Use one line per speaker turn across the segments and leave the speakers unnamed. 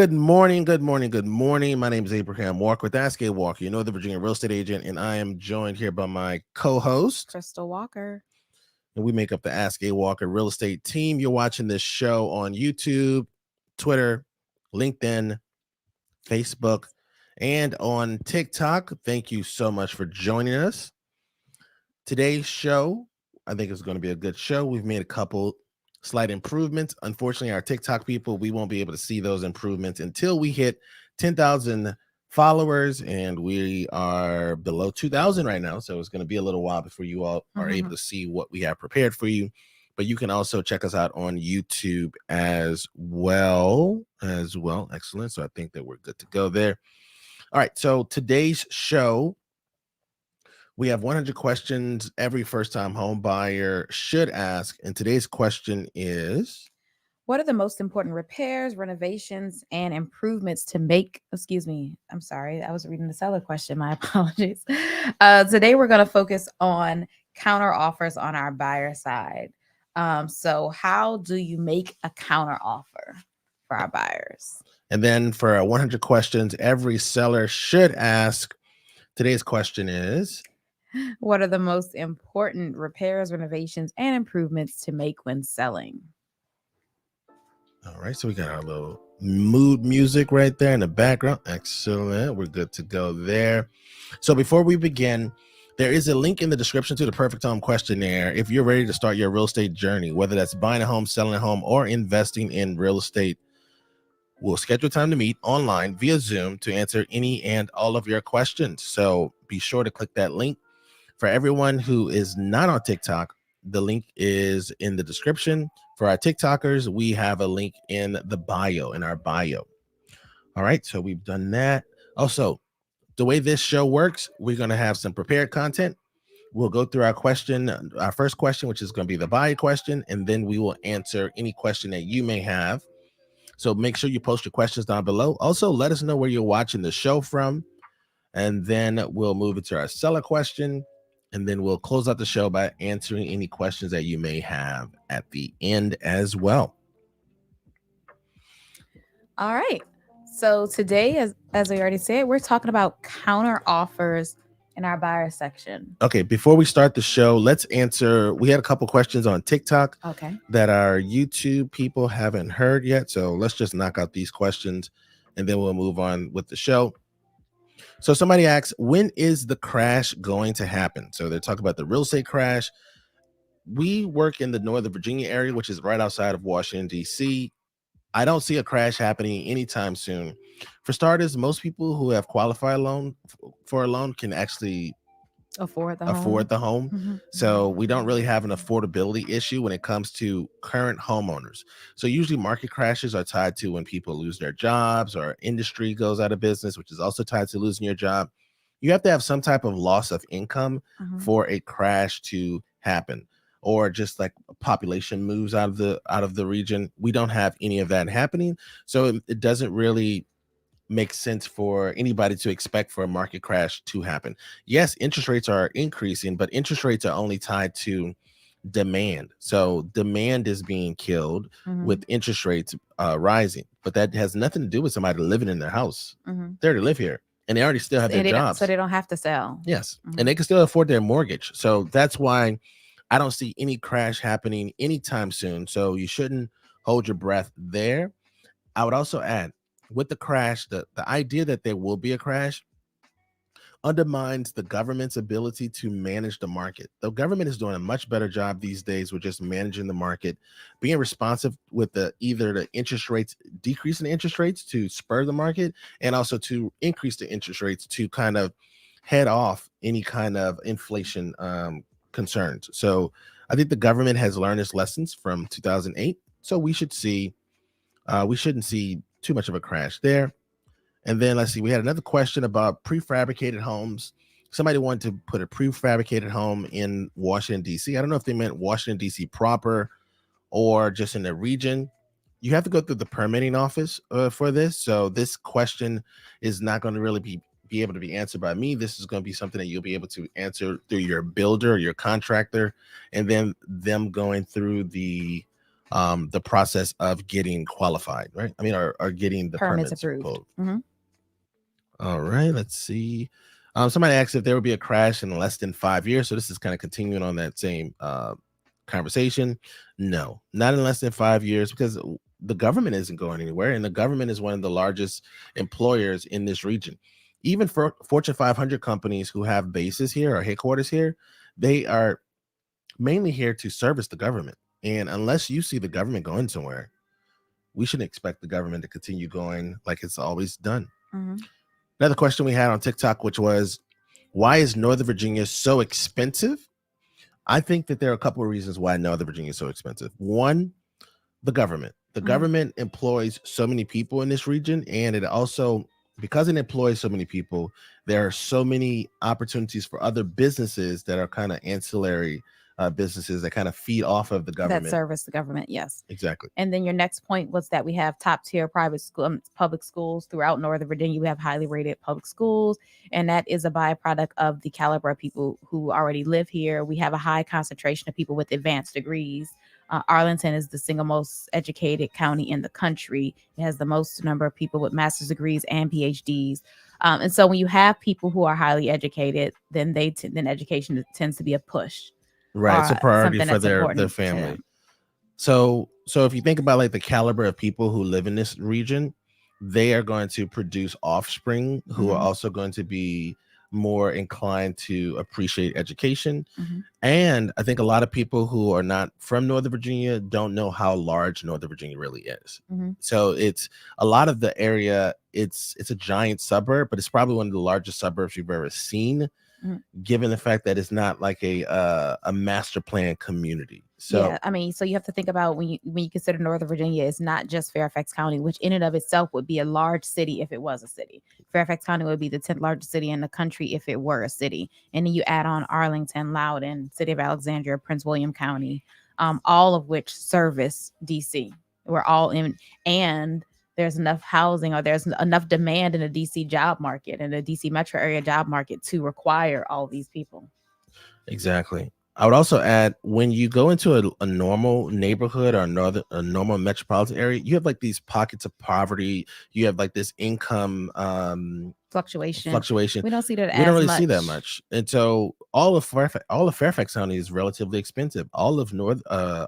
Good morning, good morning, good morning. My name is Abraham Walker with Ask A Walker. You know, the Virginia real estate agent, and I am joined here by my co-host,
Crystal Walker.
and we make up the Ask A Walker real estate team. You're watching this show on YouTube, Twitter, LinkedIn, Facebook, and on TikTok. Thank you so much for joining us. Today's show, I think it's going to be a good show. We've made a couple slight improvements. Unfortunately, our TikTok people, we won't be able to see those improvements until we hit 10,000 followers, and we are below 2,000 right now. So it's going to be a little while before you all are able to see what we have prepared for you. But you can also check us out on YouTube as well. Excellent. So I think that we're good to go there. All right. So today's show, we have 100 questions every first-time home buyer should ask. And today's question is,
What are the most important repairs, renovations, and improvements to make? Excuse me. I'm sorry. I was reading the seller question. My apologies. Today, we're going to focus on counter offers on our buyer side. So, how do you make a counter offer for our buyers?
and then for our 100 questions every seller should ask, today's question is,
What are the most important repairs, renovations, and improvements to make when selling?
all right, so we got our little mood music right there in the background. Excellent. We're good to go there. So before we begin, there is a link in the description to the Perfect Home Questionnaire if you're ready to start your real estate journey, whether that's buying a home, selling a home, or investing in real estate. We'll schedule time to meet online via Zoom to answer any and all of your questions. So be sure to click that link. For everyone who is not on TikTok, the link is in the description. For our TikTokers, we have a link in the bio, in our bio. All right, so we've done that. Also, the way this show works, we're going to have some prepared content. We'll go through our first question, which is going to be the buyer question, and then we will answer any question that you may have. So make sure you post your questions down below. Also, let us know where you're watching the show from, and then we'll move into our seller question, and then we'll close out the show by answering any questions that you may have at the end as well.
All right. So today, as we already said, we're talking about counter offers in our buyer section.
Okay, before we start the show, let's answer. We had a couple questions on TikTok
Okay.
that our YouTube people haven't heard yet. So let's just knock out these questions and then we'll move on with the show. So somebody asks, when is the crash going to happen? So they're talking about the real estate crash. We work in the Northern Virginia area, which is right outside of Washington, D.C. I don't see a crash happening anytime soon. For starters, most people who have qualified for a loan can actually
Afford the
afford
home.
the home. So we don't really have an affordability issue when it comes to current homeowners. So usually market crashes are tied to when people lose their jobs or industry goes out of business, which is also tied to losing your job. You have to have some type of loss of income for a crash to happen, or just like population moves out of the region. We don't have any of that happening. So it doesn't really makes sense for anybody to expect for a market crash to happen. Yes, interest rates are increasing, but interest rates are only tied to demand. So demand is being killed with interest rates rising, but that has nothing to do with somebody living in their house. They already live here and they already still have their jobs.
So they don't have to sell.
Yes. And they can still afford their mortgage. So that's why I don't see any crash happening anytime soon. So you shouldn't hold your breath there. I would also add, with the crash, the idea that there will be a crash undermines the government's ability to manage the market. The government is doing a much better job these days with just managing the market, being responsive with either the interest rates, decreasing the interest rates to spur the market, and also to increase the interest rates to kind of head off any kind of inflation concerns. So I think the government has learned its lessons from 2008. So we shouldn't see too much of a crash there. And then let's see, we had another question about prefabricated homes. Somebody wanted to put a prefabricated home in Washington, D.C. I don't know if they meant Washington, D.C. proper or just in the region. You have to go through the permitting office for this. So this question is not going to really be able to be answered by me. This is going to be something that you'll be able to answer through your builder or your contractor, and then them going through the the process of getting qualified, right? I mean, or getting the
Permits
permits
approved.
pulled. All right, let's see. Somebody asked if there would be a crash in less than 5 years. So this is kind of continuing on that same conversation. No, not in less than 5 years, because the government isn't going anywhere, and the government is one of the largest employers in this region. Even for Fortune 500 companies who have bases here or headquarters here, they are mainly here to service the government. And unless you see the government going somewhere, we shouldn't expect the government to continue going like it's always done. Another question we had on TikTok, which was, why is Northern Virginia so expensive? I think that there are a couple of reasons why Northern Virginia is so expensive. One, the government. The government employs so many people in this region, and it also, because it employs so many people, there are so many opportunities for other businesses that are kind of ancillary businesses that kind of feed off of the government.
That service the government, yes.
Exactly.
And then your next point was that we have top tier private school, public schools throughout Northern Virginia. We have highly rated public schools, and that is a byproduct of the caliber of people who already live here. We have a high concentration of people with advanced degrees. Arlington is the single most educated county in the country. It has the most number of people with master's degrees and PhDs. And so when you have people who are highly educated, then then education tends to be a push.
Right. It's a priority for their family. So if you think about like the caliber of people who live in this region, they are going to produce offspring who are also going to be more inclined to appreciate education. And I think a lot of people who are not from Northern Virginia don't know how large Northern Virginia really is. So it's a lot of the area. It's a giant suburb, but it's probably one of the largest suburbs you've ever seen, given the fact that it's not like a master plan community. So
yeah, I mean, so you have to think about when you consider Northern Virginia, it's not just Fairfax County, which in and of itself would be a large city if it was a city. Fairfax County would be the 10th largest city in the country if it were a city. And then you add on Arlington, Loudoun, City of Alexandria, Prince William County, all of which service DC. We're all in, and there's enough housing or there's enough demand in the DC job market and the DC metro area job market to require all these people.
Exactly. I would also add, when you go into a normal neighborhood or a normal metropolitan area, you have like these pockets of poverty. You have like this income
fluctuation.
We
don't see that.
We don't really see that much. And so all of Fairfax County is relatively expensive. All of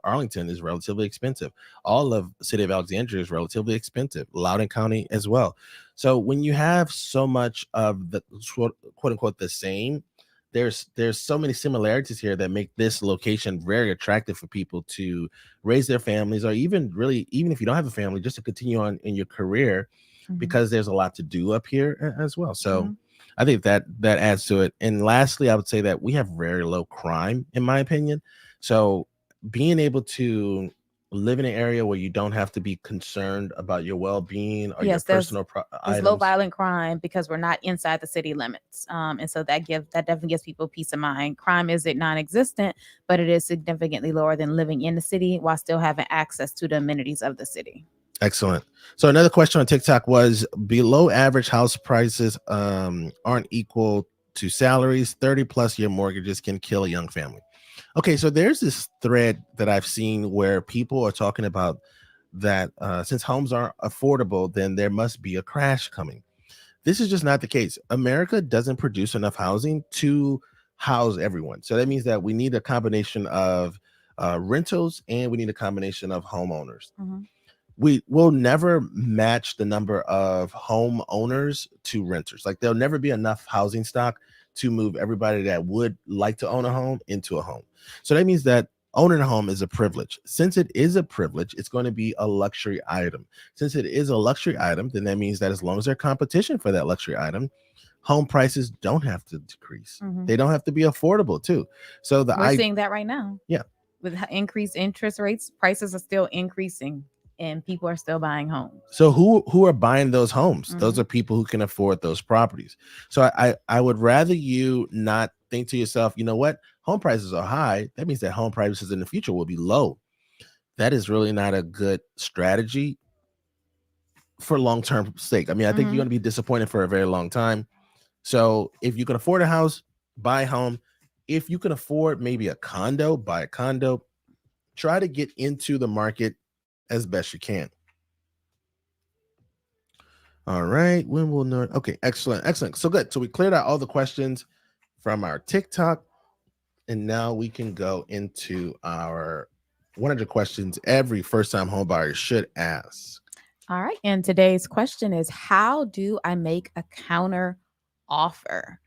Arlington is relatively expensive. All of the City of Alexandria is relatively expensive. Loudoun County as well. So when you have so much of the quote unquote the same, there's so many similarities here that make this location very attractive for people to raise their families, or even if you don't have a family, just to continue on in your career, because there's a lot to do up here as well. So I think that adds to it. And lastly, I would say that we have very low crime, in my opinion. So being able to live in an area where you don't have to be concerned about your well-being or your personal items.
Low violent crime because we're not inside the city limits, and so that definitely gives people peace of mind. Crime isn't non-existent, but it is significantly lower than living in the city while still having access to the amenities of the city.
Excellent. So another question on TikTok was, below average house prices aren't equal to salaries. 30+ year mortgages can kill a young family. Okay, so there's this thread that I've seen where people are talking about that since homes aren't affordable, then there must be a crash coming. This is just not the case. America doesn't produce enough housing to house everyone. So that means that we need a combination of rentals, and we need a combination of homeowners. We will never match the number of homeowners to renters. Like, there'll never be enough housing stock to move everybody that would like to own a home into a home. So that means that owning a home is a privilege. Since it is a privilege, it's going to be a luxury item. Since it is a luxury item, then that means that as long as there's competition for that luxury item, home prices don't have to decrease. They don't have to be affordable too. So
we're seeing that right now.
Yeah.
With increased interest rates, prices are still increasing, and people are still buying homes.
So who are buying those homes? Those are people who can afford those properties. So I would rather you not think to yourself, you know what, home prices are high. That means that home prices in the future will be low. That is really not a good strategy for long-term sake. I mean, I think you're going to be disappointed for a very long time. So if you can afford a house, buy a home. If you can afford maybe a condo, buy a condo. try to get into the market as best you can. All right. When will know? Okay, excellent. Excellent. So good. So we cleared out all the questions from our TikTok. And now we can go into our 100 questions every first-time home buyer should ask.
All right. And today's question is, how do I make a counter offer?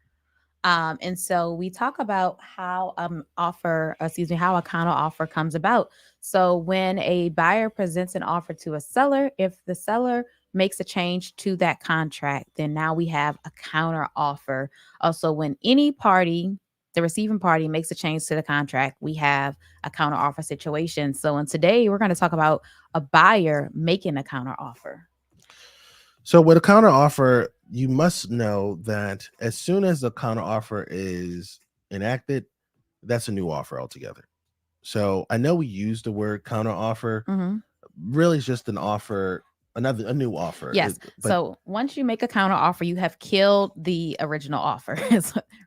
And so we talk about how how a counter offer comes about. So when a buyer presents an offer to a seller, if the seller makes a change to that contract, then now we have a counter offer. Also, when any party, the receiving party, makes a change to the contract, we have a counter offer situation. So, and today we're going to talk about a buyer making a counter offer.
So with a counter offer, you must know that as soon as the counter offer is enacted, that's a new offer altogether. So I know we use the word counter offer.
Mhm.
Really, it's just an offer, a new offer.
Yes.
But
So once you make a counter offer, you have killed the original offer,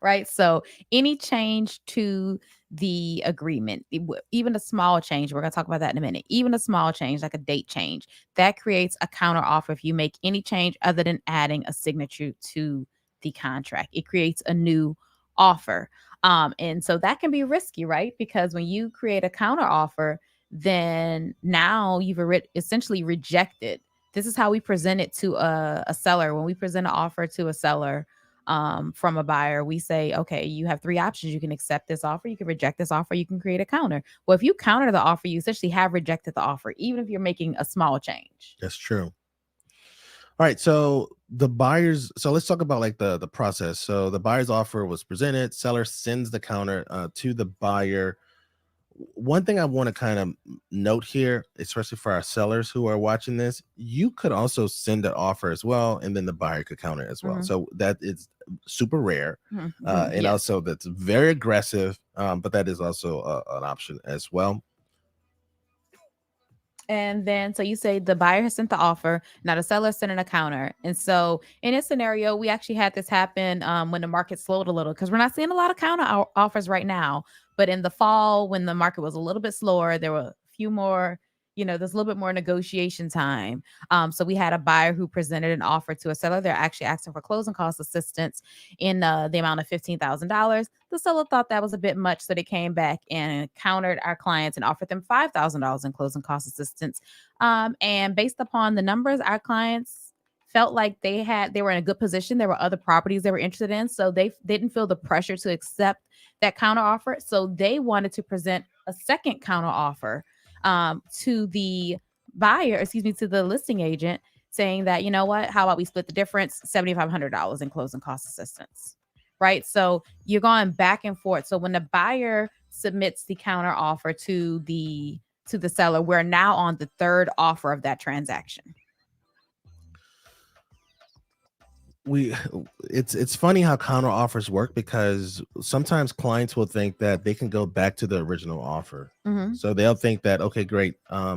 right? So any change to the agreement, even a small change, we're going to talk about that in a minute, even a small change, like a date change, that creates a counter offer. If you make any change other than adding a signature to the contract, it creates a new offer. And so that can be risky, right? Because when you create a counter offer, then now you've essentially rejected. This is how we present it to a seller. When we present an offer to a seller from a buyer, we say, okay, you have three options. You can accept this offer, you can reject this offer, you can create a counter. Well, if you counter the offer, you essentially have rejected the offer, even if you're making a small change.
that's true. All right, so let's talk about like the process. So the buyer's offer was presented, seller sends the counter to the buyer. One thing I want to kind of note here, especially for our sellers who are watching this, you could also send an offer as well, and then the buyer could counter as well.
Mhm.
So that is super rare,
Mhm.
and
Yes.
also that's very aggressive, but that is also an option as well.
And then, so you say the buyer has sent the offer. Now the seller sent an counter. And so, in this scenario, we actually had this happen when the market slowed a little because we're not seeing a lot of offers right now. But in the fall, when the market was a little bit slower, there were a few more. There's a little bit more negotiation time. So we had a buyer who presented an offer to a seller. They're actually asking for closing cost assistance in the amount of $15,000. The seller thought that was a bit much, so they came back and countered our clients and offered them $5,000 in closing cost assistance. And based upon the numbers, our clients felt like they were in a good position. There were other properties they were interested in, so they didn't feel the pressure to accept that counter offer. So they wanted to present a second counter offer to the to the listing agent, saying that, you know what, how about we split the difference, $7,500 in closing cost assistance. Right. So you're going back and forth. So when the buyer submits the counter offer to the seller, we're now on the third offer of that transaction.
we it's funny how counter offers work, because sometimes clients will think that they can go back to the original offer.
Mm-hmm.
So they'll think that, okay, great,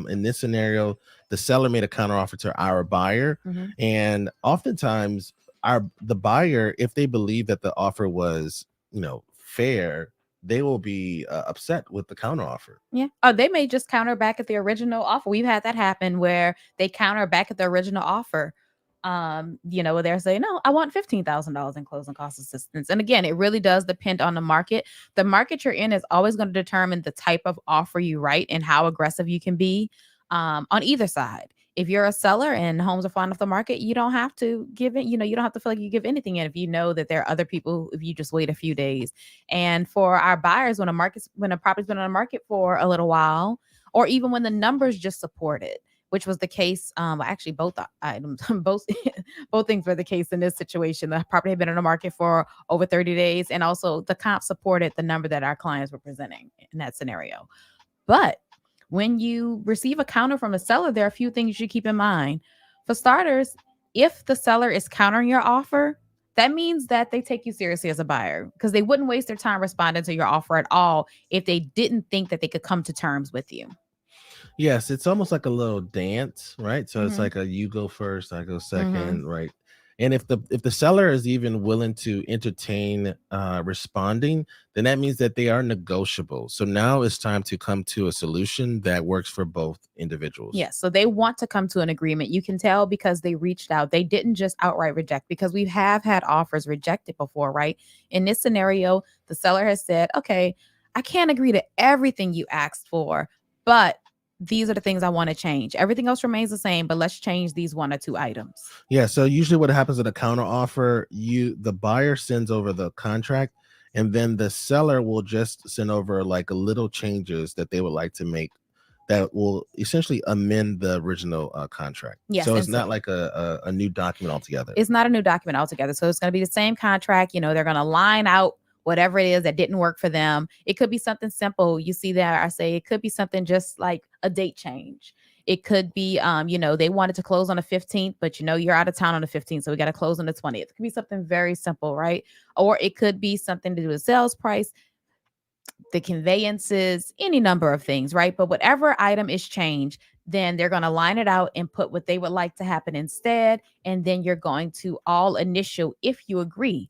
in this scenario the seller made a counter offer to our buyer,
Mm-hmm.
and oftentimes the buyer, if they believe that the offer was fair, they will be upset with the counter offer.
Yeah. Oh, they may just counter back at the original offer. We've had that happen where they counter back at the original offer. Where they're saying, no, I want $15,000 in closing cost assistance. And again, it really does depend on the market. The market you're in is always going to determine the type of offer you write and how aggressive you can be on either side. If you're a seller and homes are falling off the market, you don't have to give it, you don't have to feel like you give anything in if you know that there are other people, if you just wait a few days. And for our buyers, when a property's been on the market for a little while, or even when the numbers just support it, which was the case. Actually, both items, both things were the case in this situation. The property had been on the market for over 30 days, and also the comp supported the number that our clients were presenting in that scenario. But when you receive a counter from a seller, there are a few things you should keep in mind. For starters, if the seller is countering your offer, that means that they take you seriously as a buyer, because they wouldn't waste their time responding to your offer at all if they didn't think that they could come to terms with you.
Yes, it's almost like a little dance, right? So it's
Mm-hmm.
like a you go first, I go
Mm-hmm.
second, right? And if the seller is even willing to entertain responding, then that means that they are negotiable. So now it's time to come to a solution that works for both individuals.
Yes. So they want to come to an agreement. You can tell because they reached out. They didn't just outright reject, because we have had offers rejected before, right? In this scenario, the seller has said, okay, I can't agree to everything you asked for, but these are the things I want to change. Everything else remains the same, but let's change these one or two items.
Yeah. So usually what happens at a counter offer, the buyer sends over the contract, and then the seller will just send over like a little changes that they would like to make that will essentially amend the original contract.
Yes.
So
And
it's not like a new document altogether.
it's not a new document altogether. So it's going to be the same contract. They're going to line out whatever it is that didn't work for them. It could be something simple. You see there, I say it could be something just like a date change. It could be, they wanted to close on the 15th, but you're out of town on the 15th. So we got to close on the 20th. It could be something very simple, right? Or it could be something to do with sales price, the conveyances, any number of things, right? But whatever item is changed, then they're going to line it out and put what they would like to happen instead. And then you're going to all initial if you agree.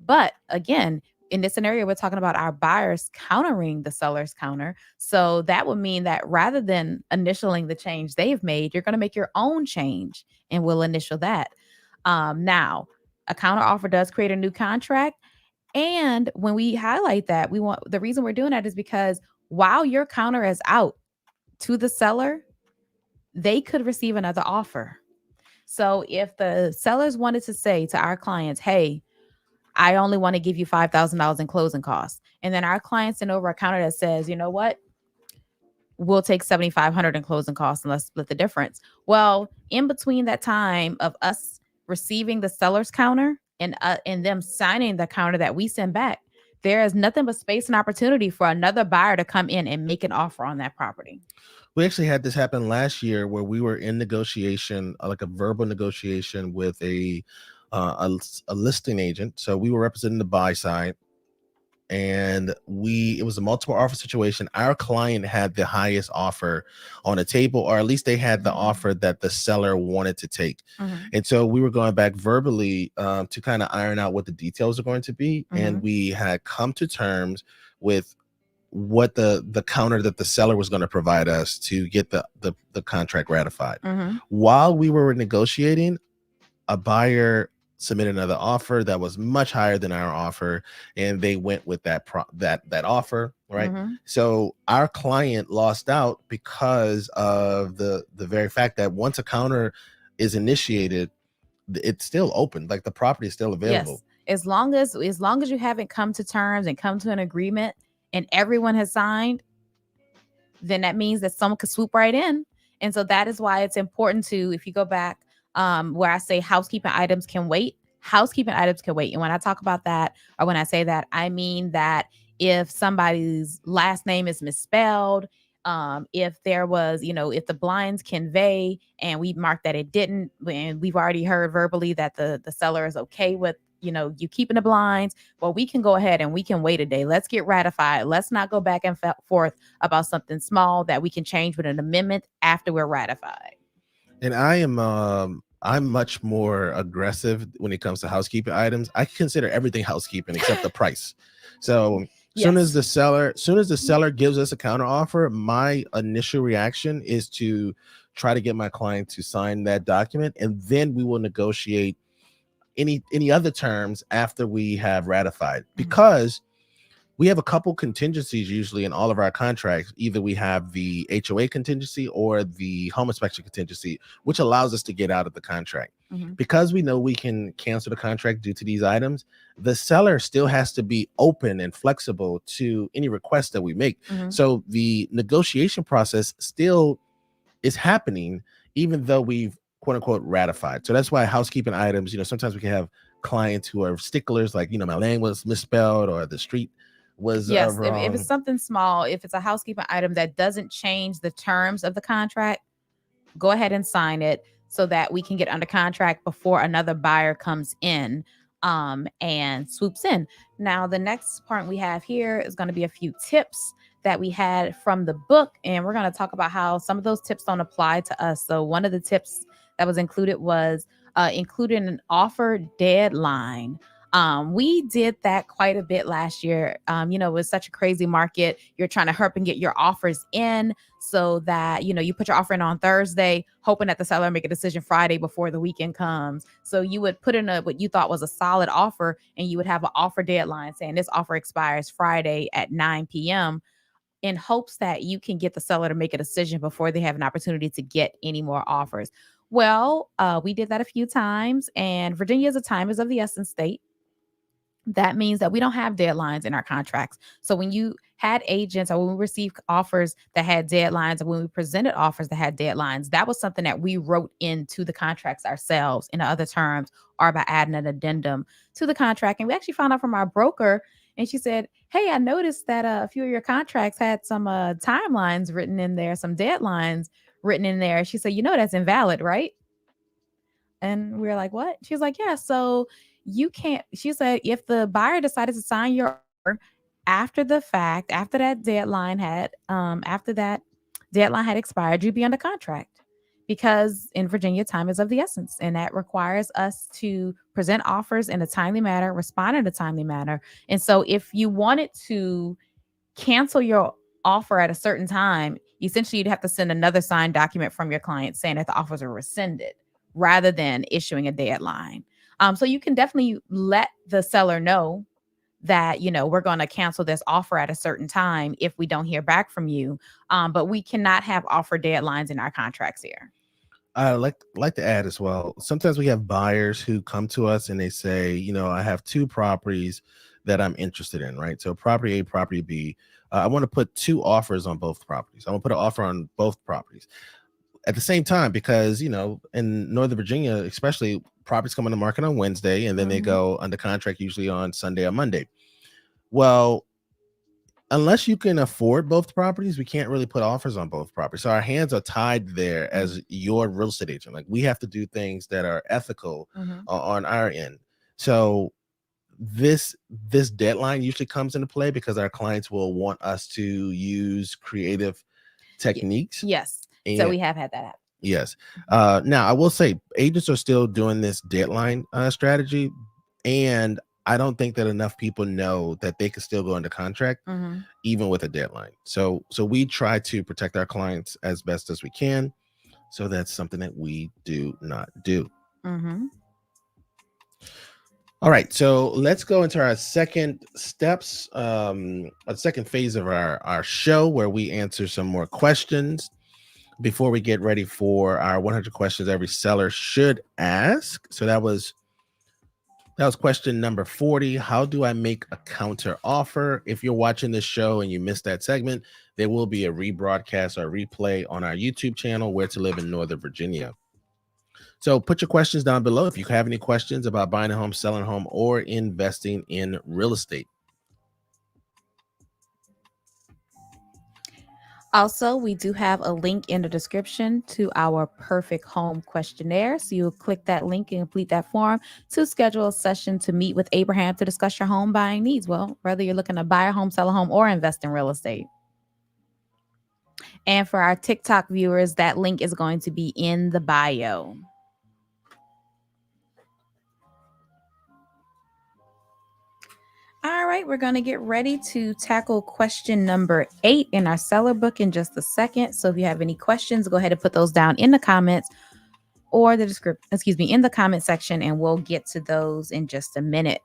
But again, in this scenario, we're talking about our buyers countering the seller's counter. So that would mean that rather than initialing the change they've made, you're going to make your own change and we'll initial that. Now, a counter offer does create a new contract. And when we highlight that, the reason we're doing that is because while your counter is out to the seller, they could receive another offer. So if the sellers wanted to say to our clients, hey, I only want to give you $5,000 in closing costs. And then our client sent over a counter that says, you know what? We'll take $7,500 in closing costs and let's split the difference. Well, in between that time of us receiving the seller's counter and them signing the counter that we send back, there is nothing but space and opportunity for another buyer to come in and make an offer on that property.
We actually had this happen last year where we were in negotiation, like a verbal negotiation with a listing agent. So we were representing the buy side, and it was a multiple offer situation. Our client had the highest offer on the table, or at least they had the offer that the seller wanted to take. And so we were going back verbally to kind of iron out what the details are going to be. And we had come to terms with what the counter that the seller was going to provide us to get the contract ratified. While we were negotiating, a buyer submitted another offer that was much higher than our offer, and they went with that offer, right? So our client lost out because of the very fact that once a counter is initiated, it's still open, like the property is still available.
Yes. As long as you haven't come to terms and come to an agreement and everyone has signed, then that means that someone could swoop right in. And so that is why it's important to, if you go back where I say housekeeping items can wait, housekeeping items can wait. And when I talk about that, or when I say that, I mean that if somebody's last name is misspelled, if there was, if the blinds convey and we marked that it didn't, and we've already heard verbally that the seller is okay with, you keeping the blinds, well, we can go ahead and we can wait a day. Let's get ratified. Let's not go back and forth about something small that we can change with an amendment after we're ratified.
And I'm much more aggressive when it comes to housekeeping items. I consider everything housekeeping except the price. So soon as the seller gives us a counter offer, my initial reaction is to try to get my client to sign that document, and then we will negotiate any other terms after we have ratified, because we have a couple contingencies usually in all of our contracts. Either we have the HOA contingency or the home inspection contingency, which allows us to get out of the contract. Because we know we can cancel the contract due to these items, the seller still has to be open and flexible to any requests that we make. So the negotiation process still is happening, even though we've quote unquote ratified. So that's why housekeeping items, sometimes we can have clients who are sticklers, like, my name was misspelled or the street was wrong.
If it's something small, if it's a housekeeping item that doesn't change the terms of the contract, go ahead and sign it so that we can get under contract before another buyer comes in and swoops in. Now, the next part we have here is going to be a few tips that we had from the book, and we're going to talk about how some of those tips don't apply to us. So one of the tips that was included was including an offer deadline. We did that quite a bit last year. It was such a crazy market. You're trying to hurry and get your offers in so that, you put your offer in on Thursday, hoping that the seller make a decision Friday before the weekend comes. So you would put in what you thought was a solid offer, and you would have an offer deadline saying this offer expires Friday at 9 p.m. in hopes that you can get the seller to make a decision before they have an opportunity to get any more offers. Well, we did that a few times, and Virginia is a time is of the essence state. That means that we don't have deadlines in our contracts. So when you had agents, or when we received offers that had deadlines, or when we presented offers that had deadlines, that was something that we wrote into the contracts ourselves in other terms, or by adding an addendum to the contract. And we actually found out from our broker, and she said, "Hey, I noticed that a few of your contracts had some timelines written in there, some deadlines written in there." She said, "That's invalid, right?" And we were like, "What?" She was like, "Yeah, so you can't." She said, "If the buyer decided to sign your offer after the fact, after that deadline had expired, you'd be under contract, because in Virginia, time is of the essence, and that requires us to present offers in a timely manner, respond in a timely manner. And so, if you wanted to cancel your offer at a certain time, essentially you'd have to send another signed document from your client saying that the offers are rescinded, rather than issuing a deadline. So you can definitely let the seller know that, we're going to cancel this offer at a certain time if we don't hear back from you. But we cannot have offer deadlines in our contracts here.
I like to add as well. Sometimes we have buyers who come to us and they say, I have two properties that I'm interested in, right? So property A, property B. I want to put two offers on both properties. I want to put an offer on both properties at the same time, because in Northern Virginia, especially, properties come on the market on Wednesday, and then they go under contract usually on Sunday or Monday. Well, unless you can afford both properties, we can't really put offers on both properties. So our hands are tied there as your real estate agent. Like, we have to do things that are ethical on our end. So this deadline usually comes into play because our clients will want us to use creative techniques.
Yes. So we have had that happen.
Yes. Now I will say agents are still doing this deadline strategy, and I don't think that enough people know that they can still go into contract even with a deadline. So we try to protect our clients as best as we can. So that's something that we do not do. All right, so let's go into our second steps, a second phase of our show, where we answer some more questions before we get ready for our 100 questions every seller should ask. So that was question number 40. How do I make a counter offer? If you're watching this show and you missed that segment, there will be a rebroadcast or replay on our YouTube channel, Where to Live in Northern Virginia. So put your questions down below if you have any questions about buying a home, selling a home, or investing in real estate.
Also, we do have a link in the description to our perfect home questionnaire. So you'll click that link and complete that form to schedule a session to meet with Abraham to discuss your home buying needs. Well, whether you're looking to buy a home, sell a home, or invest in real estate. And for our TikTok viewers, that link is going to be in the bio. All right, we're going to get ready to tackle question number 8 in our seller book in just a second. So if you have any questions, go ahead and put those down in the comments or in the comment section, and we'll get to those in just a minute.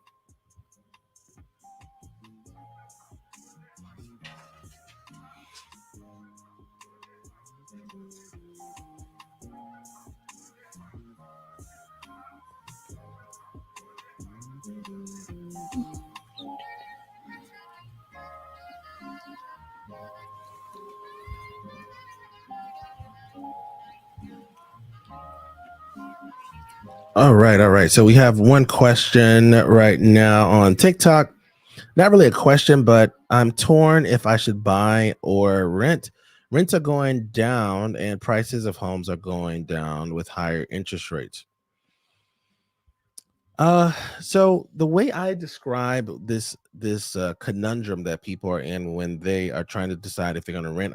All right. So we have one question right now on TikTok. Not really a question, but I'm torn if I should buy or rent. Rents are going down and prices of homes are going down with higher interest rates. So the way I describe this conundrum that people are in when they are trying to decide if they're going to rent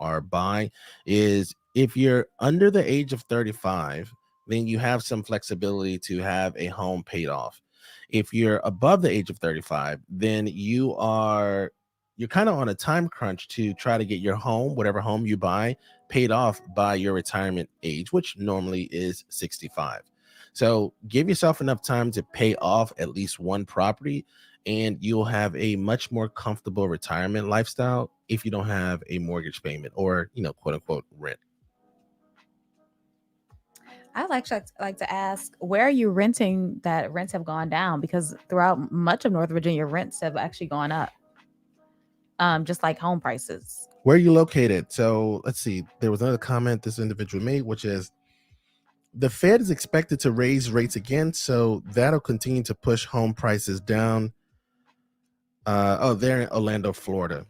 or buy is, if you're under the age of 35, then you have some flexibility to have a home paid off. If you're above the age of 35, then you're kind of on a time crunch to try to get your home, whatever home you buy, paid off by your retirement age, which normally is 65. So give yourself enough time to pay off at least one property, and you'll have a much more comfortable retirement lifestyle if you don't have a mortgage payment or, quote unquote, rent.
I'd like to ask, where are you renting that rents have gone down? Because throughout much of North Virginia, rents have actually gone up, just like home prices.
Where are you located? So let's see. There was another comment this individual made, which is the Fed is expected to raise rates again, so that'll continue to push home prices down. They're in Orlando, Florida.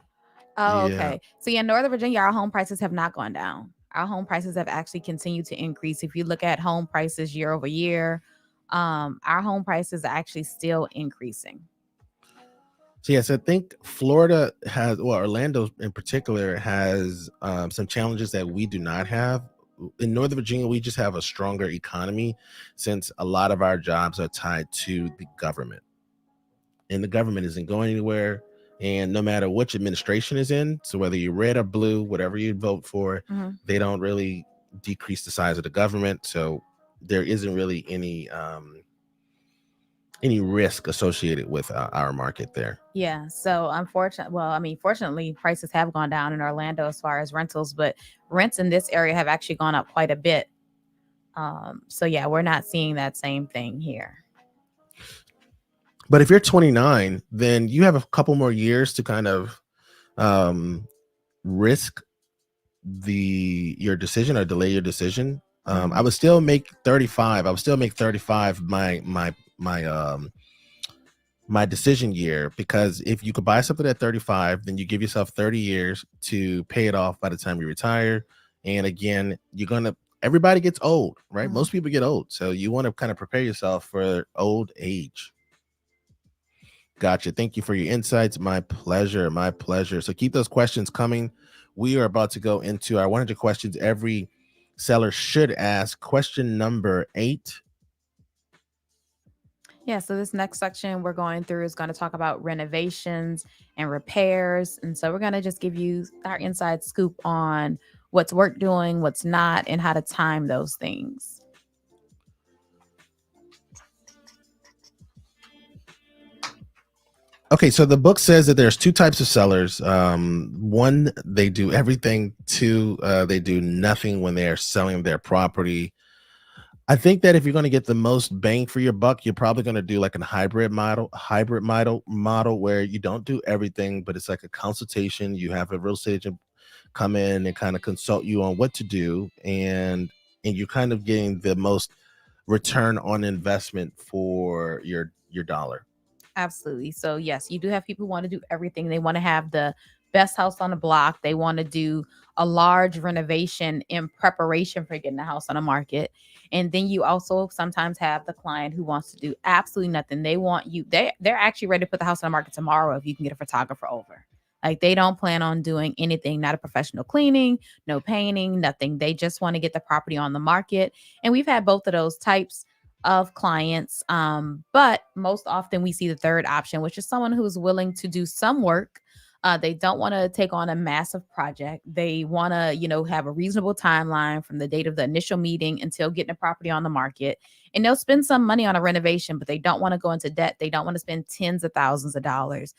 Oh,
Yeah.
okay. So yeah, Northern Virginia, our home prices have not gone down. Our home prices have actually continued to increase. If you look at home prices year over year, our home prices are actually still increasing.
So yes, I think Florida Orlando in particular has some challenges that we do not have. In Northern Virginia, we just have a stronger economy since a lot of our jobs are tied to the government. And the government isn't going anywhere. And no matter which administration is in, so whether you're red or blue, whatever you vote for,
Mhm.
they don't really decrease the size of the government. So there isn't really any risk associated with our market there.
Yeah. So fortunately, prices have gone down in Orlando as far as rentals, but rents in this area have actually gone up quite a bit. So yeah, we're not seeing that same thing here.
But if you're 29, then you have a couple more years to kind of risk your decision or delay your decision. I would still make 35. I would still make 35 my decision year, because if you could buy something at 35, then you give yourself 30 years to pay it off by the time you retire. And again, everybody gets old, right? Most people get old. So you want to kind of prepare yourself for old age. Gotcha. Thank you for your insights. My pleasure. My pleasure. So keep those questions coming. We are about to go into our 100 questions every seller should ask. Question number 8.
Yeah, so this next section we're going through is going to talk about renovations and repairs. And so we're going to just give you our inside scoop on what's worth doing, what's not, and how to time those things.
Okay, so the book says that there's 2 types of sellers. One, they do everything. 2, they do nothing when they are selling their property. I think that if you're going to get the most bang for your buck, you're probably going to do like a hybrid model where you don't do everything, but it's like a consultation. You have a real estate agent come in and kind of consult you on what to do, and you're kind of getting the most return on investment for your dollar.
Absolutely. So yes, you do have people who want to do everything. They want to have the best house on the block. They want to do a large renovation in preparation for getting the house on the market. And then you also sometimes have the client who wants to do absolutely nothing. They want you, they're actually ready to put the house on the market tomorrow if you can get a photographer over. Like they don't plan on doing anything, not a professional cleaning, no painting, nothing. They just want to get the property on the market. And we've had both of those types of clients. But most often we see the third option, which is someone who is willing to do some work. They don't want to take on a massive project. They want to, have a reasonable timeline from the date of the initial meeting until getting a property on the market. And they'll spend some money on a renovation, but they don't want to go into debt. They don't want to spend tens of thousands of dollars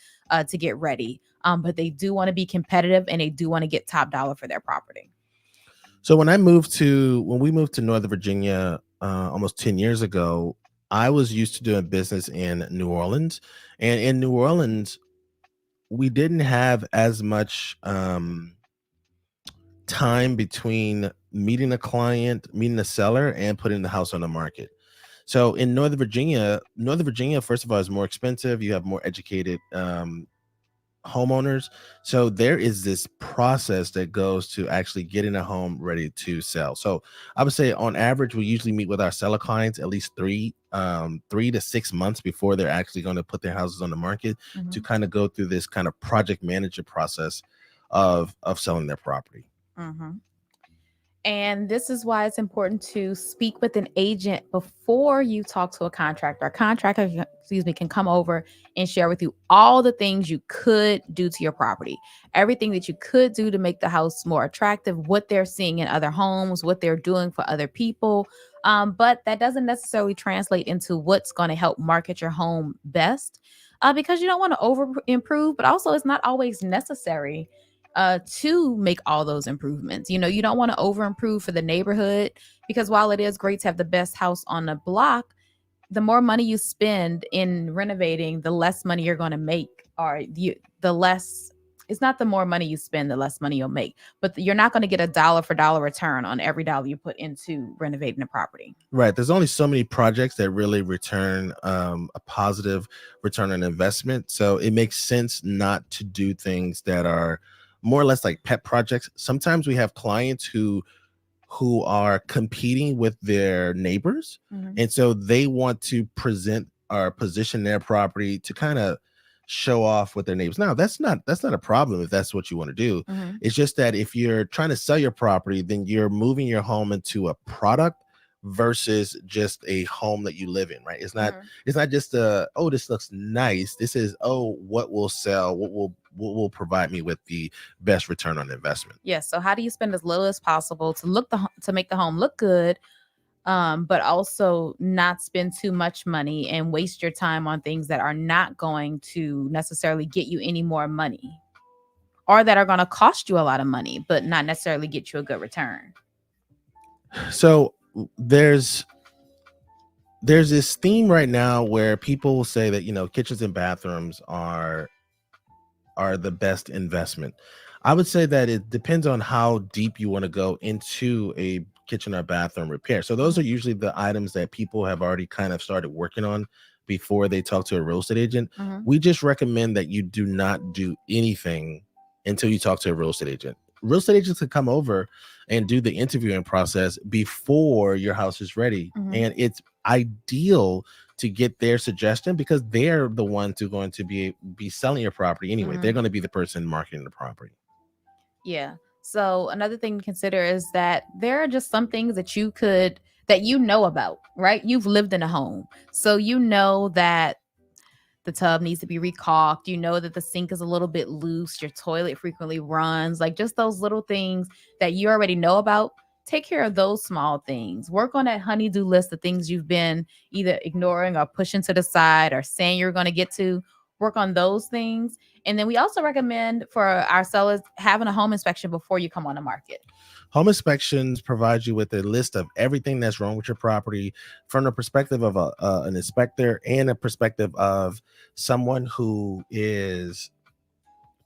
to get ready. But they do want to be competitive and they do want to get top dollar for their property.
So when we moved to Northern Virginia almost 10 years ago, I was used to doing business in New Orleans. And in New Orleans, we didn't have as much time between meeting a client, meeting a seller, and putting the house on the market. So in Northern Virginia, first of all, is more expensive. You have more educated homeowners. So there is this process that goes to actually getting a home ready to sell. So I would say on average, we usually meet with our seller clients at least 3 to 6 months before they're actually going to put their houses on the market, to kind of go through this kind of project manager process of selling their property.
And this is why it's important to speak with an agent before you talk to a contractor. A contractor, can come over and share with you all the things you could do to your property, everything that you could do to make the house more attractive, what they're seeing in other homes, what they're doing for other people. But that doesn't necessarily translate into what's going to help market your home best, because you don't want to over improve, but also it's not always necessary to make all those improvements. You don't want to over improve for the neighborhood, because while it is great to have the best house on the block, the more money you spend in renovating, the less money you're going to make, or the less. It's not the more money you spend, the less money you'll make, but you're not going to get a dollar for dollar return on every dollar you put into renovating a property.
Right. There's only so many projects that really return a positive return on investment. So it makes sense not to do things that are more or less like pet projects. Sometimes we have clients who are competing with their neighbors,
Mhm.
and so they want to present or position their property to kind of show off with their neighbors. Now that's not a problem if that's what you want to do.
Mhm.
It's just that if you're trying to sell your property, then you're moving your home into a product versus just a home that you live in, right?
Mhm.
It's not just a, oh, this looks nice. This is, oh, what will sell, what will provide me with the best return on investment.
Yes. So how do you spend as little as possible to to make the home look good, but also not spend too much money and waste your time on things that are not going to necessarily get you any more money, or that are going to cost you a lot of money but not necessarily get you a good return.
So there's this theme right now where people will say that, kitchens and bathrooms are the best investment. I would say that it depends on how deep you want to go into a kitchen or bathroom repair. So those are
Mhm.
usually the items that people have already kind of started working on before they talk to a real estate agent.
Mhm.
We just recommend that you do not do anything until you talk to a real estate agent. Real estate agents can come over and do the interviewing process before your house is ready.
Mhm.
And it's ideal to get their suggestion because they're the ones who are going to be selling your property anyway. They're
Mhm.
going to be the person marketing the property.
Yeah. So another thing to consider is that there are just some things that you know about, right? You've lived in a home. So you know that the tub needs to be recaulked. You know that the sink is a little bit loose. Your toilet frequently runs. Like, just those little things that you already know about. Take care of those small things. Work on that honey-do list of things you've been either ignoring or pushing to the side or saying you're going to get to. Work on those things. And then we also recommend for our sellers having a home inspection before you come on the market.
Home inspections provide you with a list of everything that's wrong with your property from the perspective of an inspector and a perspective of someone who is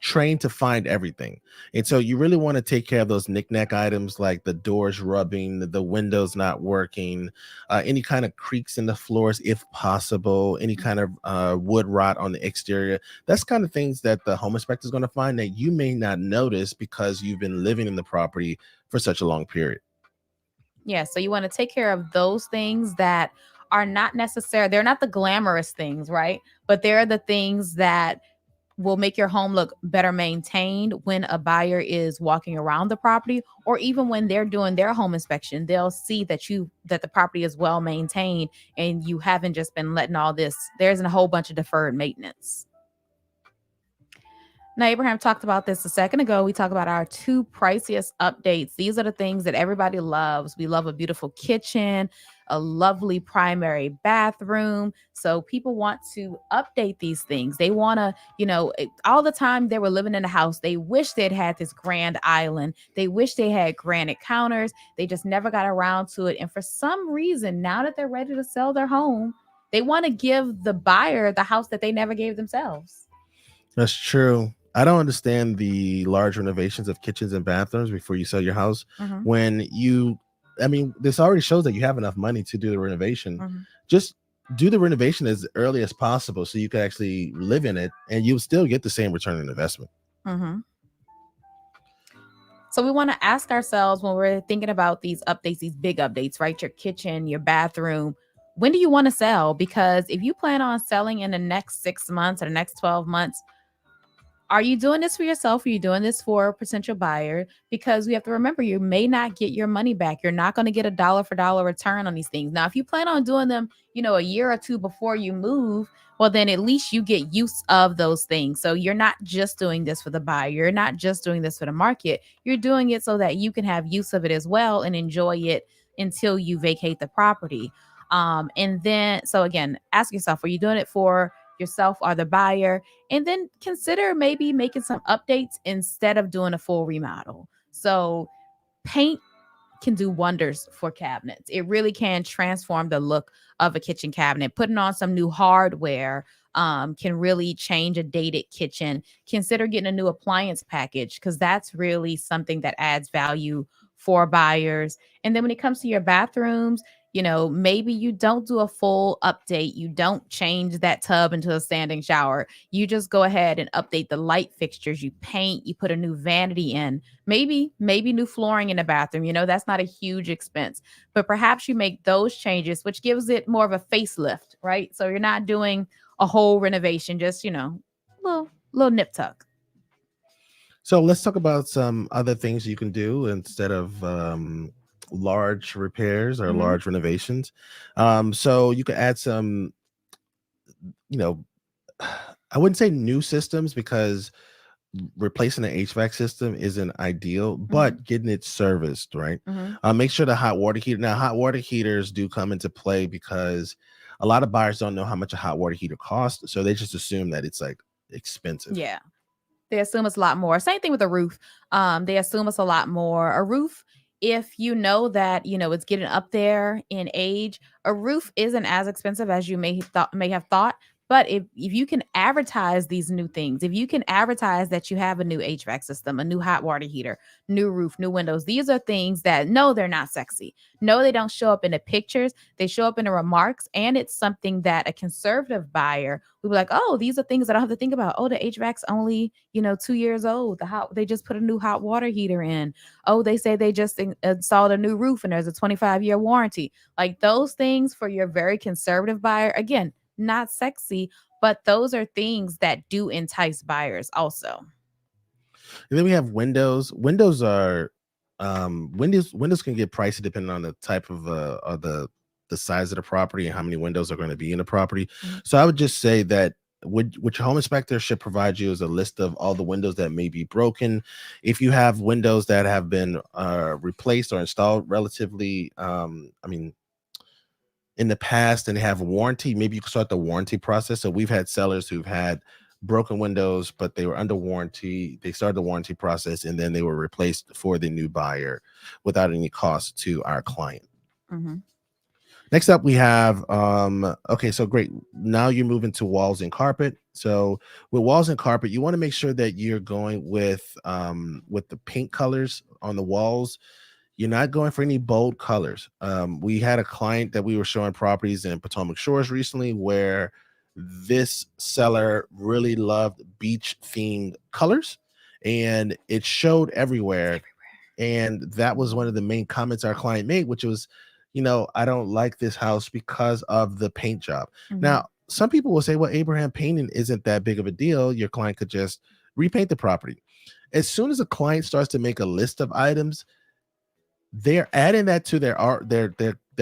trained to find everything. And so you really want to take care of those knickknack items like the doors rubbing, the windows not working, any kind of creaks in the floors, if possible, any kind of wood rot on the exterior. That's kind of things that the home inspector is going to find that you may not notice because you've been living in the property for such a long period.
Yeah, so you want to take care of those things that are not necessary. They're not the glamorous things, right? But they're the things that will make your home look better maintained when a buyer is walking around the property, or even when they're doing their home inspection. They'll see that the property is well maintained and you haven't just been letting all this. There's a whole bunch of deferred maintenance. Now, Abraham talked about this a second ago. We talked about our two priciest updates. These are the things that everybody loves. We love a beautiful kitchen, a lovely primary bathroom. So people want to update these things. They want to, all the time they were living in a house, they wish they'd had this grand island. They wish they had granite counters. They just never got around to it. And for some reason, now that they're ready to sell their home, they want to give the buyer the house that they never gave themselves.
That's true. I don't understand the large renovations of kitchens and bathrooms before you sell your house.
Mhm.
When I mean, this already shows that you have enough money to do the renovation.
Mhm.
Just do the renovation as early as possible so you can actually live in it and you'll still get the same return on investment.
Mhm. So we want to ask ourselves when we're thinking about these updates, these big updates, right? Your kitchen, your bathroom. When do you want to sell? Because if you plan on selling in the next 6 months or the next 12 months, Are you doing this for yourself? Are you doing this for a potential buyer? Because we have to remember, you may not get your money back. You're not going to get a dollar for dollar return on these things. Now, if you plan on doing them, a year or two before you move, well, then at least you get use of those things. So you're not just doing this for the buyer. You're not just doing this for the market. You're doing it so that you can have use of it as well and enjoy it until you vacate the property. And then, so again, ask yourself, are you doing it for yourself or the buyer? And then consider maybe making some updates instead of doing a full remodel. So paint can do wonders for cabinets. It really can transform the look of a kitchen cabinet. Putting on some new hardware can really change a dated kitchen. Consider getting a new appliance package because that's really something that adds value for buyers. And then when it comes to your bathrooms, maybe you don't do a full update. You don't change that tub into a standing shower. You just go ahead and update the light fixtures. You paint, you put a new vanity in, maybe new flooring in the bathroom. That's not a huge expense, but perhaps you make those changes, which gives it more of a facelift, right? So you're not doing a whole renovation, just, little nip tuck.
So let's talk about some other things you can do instead of large repairs or
Hmm.
large renovations. So you could add some, you know, I wouldn't say new systems because replacing the HVAC system isn't ideal,
Hmm.
but getting it serviced, right?
Hmm.
Make sure the hot water heater. Now, hot water heaters do come into play because a lot of buyers don't know how much a hot water heater costs, so they just assume that it's like expensive.
Yeah. They assume it's a lot more. Same thing with a roof. They assume it's a lot more. A roof, if you know that it's getting up there in age, a roof isn't as expensive as you may have thought. But if you can advertise these new things, if you can advertise that you have a new HVAC system, a new hot water heater, new roof, new windows, these are things that no, they're not sexy. No, they don't show up in the pictures. They show up in the remarks, and it's something that a conservative buyer would be like, oh, these are things that I don't have to think about. Oh, the HVAC's only 2 years old. They just put a new hot water heater in. Oh, they say they just installed a new roof and there's a 25-year warranty. Like those things for your very conservative buyer, again, not sexy, but those are things that do entice buyers also.
And then we have windows. Windows can get pricey depending on the type of the size of the property and how many windows are going to be in the property.
Mhm.
So I would just say that what your home inspector should provide you is a list of all the windows that may be broken. If you have windows that have been replaced or installed relatively, in the past and they have a warranty, maybe you can start the warranty process. So we've had sellers who've had broken windows, but they were under warranty. They started the warranty process and then they were replaced for the new buyer without any cost to our client.
Mhm.
Next up, we have okay, so great. Now you're moving to walls and carpet. So with walls and carpet, you want to make sure that you're going with the paint colors on the walls. You're not going for any bold colors. We had a client that we were showing properties in Potomac Shores recently where this seller really loved beach themed colors and it showed everywhere. And that was one of the main comments our client made, which was, I don't like this house because of the paint job.
Mhm.
Now, some people will say, well, Abraham, painting isn't that big of a deal. Your client could just repaint the property. As soon as a client starts to make a list of items, they're adding that to their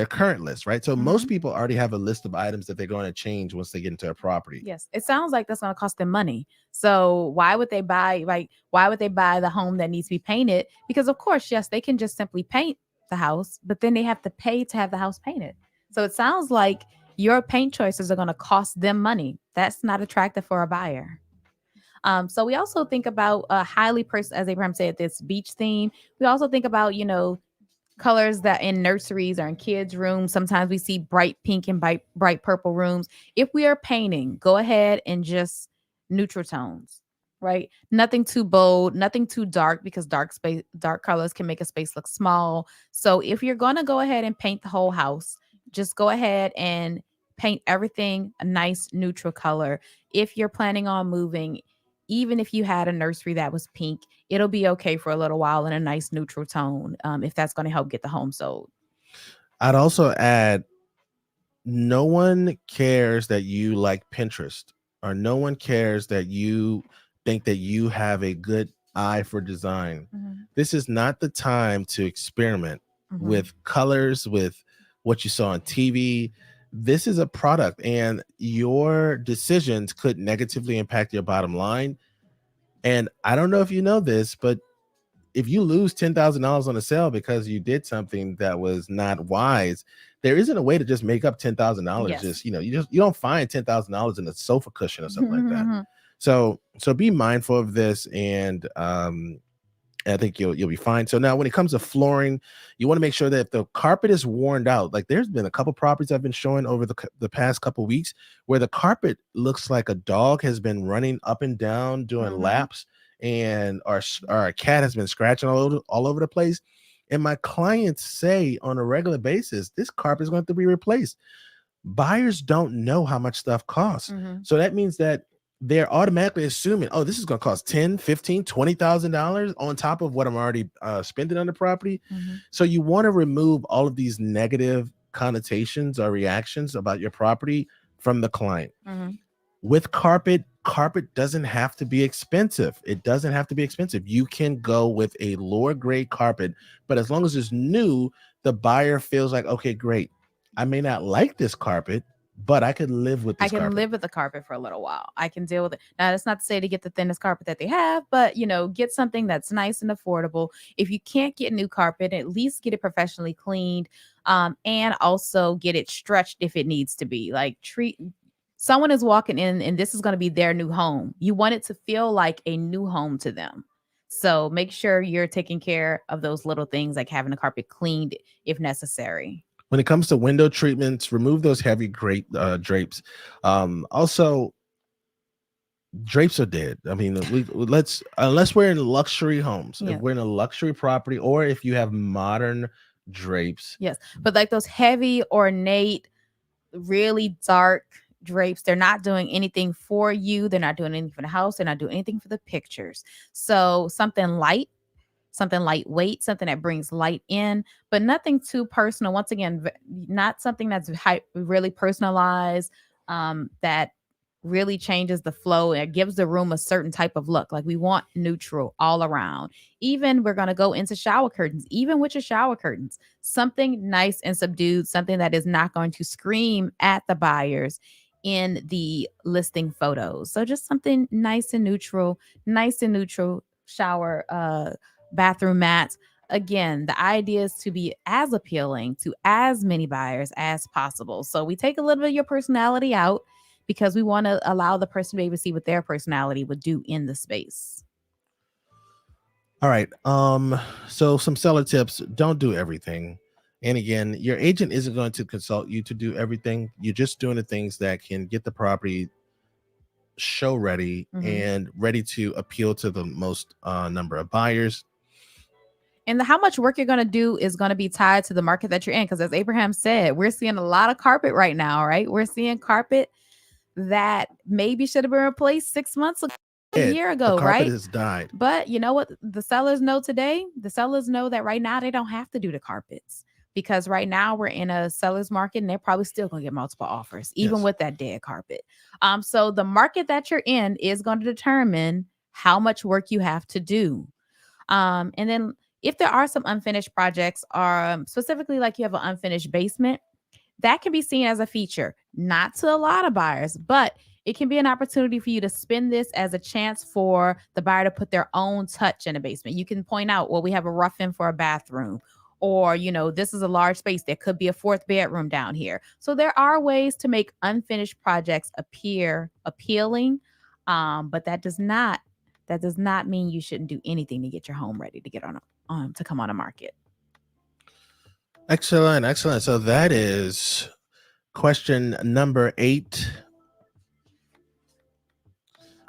current list, right? So most
Mhm.
people already have a list of items that they're going to change once they get into a property.
Yes, it sounds like that's going to cost them money. So why would they buy why would they buy the home that needs to be painted? Because of course, yes, they can just simply paint the house, but then they have to pay to have the house painted. So it sounds like your paint choices are going to cost them money. That's not attractive for a buyer. So we also think about as Abraham said, this beach theme. We also think about, colors that in nurseries or in kids' rooms. Sometimes we see bright pink and bright purple rooms. If we are painting, go ahead and just neutral tones, right? Nothing too bold, nothing too dark because dark colors can make a space look small. So if you're going to go ahead and paint the whole house, just go ahead and paint everything a nice neutral color. If you're planning on moving, even if you had a nursery that was pink, it'll be okay for a little while in a nice neutral tone, if that's going to help get the home sold.
I'd also add, no one cares that you like Pinterest, or no one cares that you think that you have a good eye for design,
Mhm.
this is not the time to experiment
Mhm.
with colors, with what you saw on TV. This is a product, and your decisions could negatively impact your bottom line. And I don't know if you know this, but if you lose $10,000 on a sale because you did something that was not wise, there isn't a way to just make up $10,000.
Yes.
Just, you don't find $10,000 in a sofa cushion or something like that. So be mindful of this, and I think you'll be fine. So now when it comes to flooring, you want to make sure that if the carpet is worn out, like there's been a couple properties I've been showing over the past couple weeks where the carpet looks like a dog has been running up and down doing laps, and our cat has been scratching all over the place. And my clients say on a regular basis, this carpet is going to have to be replaced. Buyers don't know how much stuff costs. So that means that they're automatically assuming, oh, this is going to cost 10, 15, $20,000 on top of what I'm already spending on the property. So you want to remove all of these negative connotations or reactions about your property from the client. With carpet doesn't have to be expensive. It doesn't have to be expensive. You can go with a lower grade carpet, but as long as it's new, the buyer feels like, okay, great. I may not like this carpet, but I could live with this
I can
carpet.
live with the carpet for a little while. I can deal with it. Now, that's not to say to get the thinnest carpet that they have, but get something that's nice and affordable. If you can't get new carpet, at least get it professionally cleaned, and also get it stretched if it needs to be. Like someone is walking in, and this is going to be their new home. You want it to feel like a new home to them. So make sure you're taking care of those little things, like having the carpet cleaned if necessary.
When it comes to window treatments, remove those heavy drapes. Also, drapes are dead. I mean, unless we're in luxury homes, if we're in a luxury property, or if you have modern drapes.
Yes, but like those heavy, ornate, really dark drapes, they're not doing anything for you. They're not doing anything for the house. They're not doing anything for the pictures. So something light, something lightweight, something that brings light in, but nothing too personal. Once again, not something that's really personalized, that really changes the flow and gives the room a certain type of look. Like we want neutral all around. Even we're going to go into shower curtains, even with your shower curtains, something nice and subdued, something that is not going to scream at the buyers in the listing photos. So just something nice and neutral shower, bathroom mats. Again, the idea is to be as appealing to as many buyers as possible. So we take a little bit of your personality out because we want to allow the person to be able to see what their personality would do in the space.
All right. So some seller tips: don't do everything. And again, your agent isn't going to consult you to do everything. You're just doing the things that can get the property show ready and ready to appeal to the most number of buyers.
And how much work you're going to do is going to be tied to the market that you're in. Because as Abraham said, we're seeing a lot of carpet right now, right? We're seeing carpet that maybe should have been replaced 6 months ago, a year ago,
the carpet
right?
has died.
But you know what the sellers know today? The sellers know that right now they don't have to do the carpets, because right now we're in a seller's market and they're probably still going to get multiple offers, even with that dead carpet. So the market that you're in is going to determine how much work you have to do. And then if there are some unfinished projects, or specifically like you have an unfinished basement, that can be seen as a feature, not to a lot of buyers, but it can be an opportunity for you to spin this as a chance for the buyer to put their own touch in a basement. You can point out, well, we have a rough-in for a bathroom, or, this is a large space. There could be a fourth bedroom down here. So there are ways to make unfinished projects appear appealing. But that does not mean you shouldn't do anything to get your home ready to get to come on a market.
Excellent. So that is question number 8.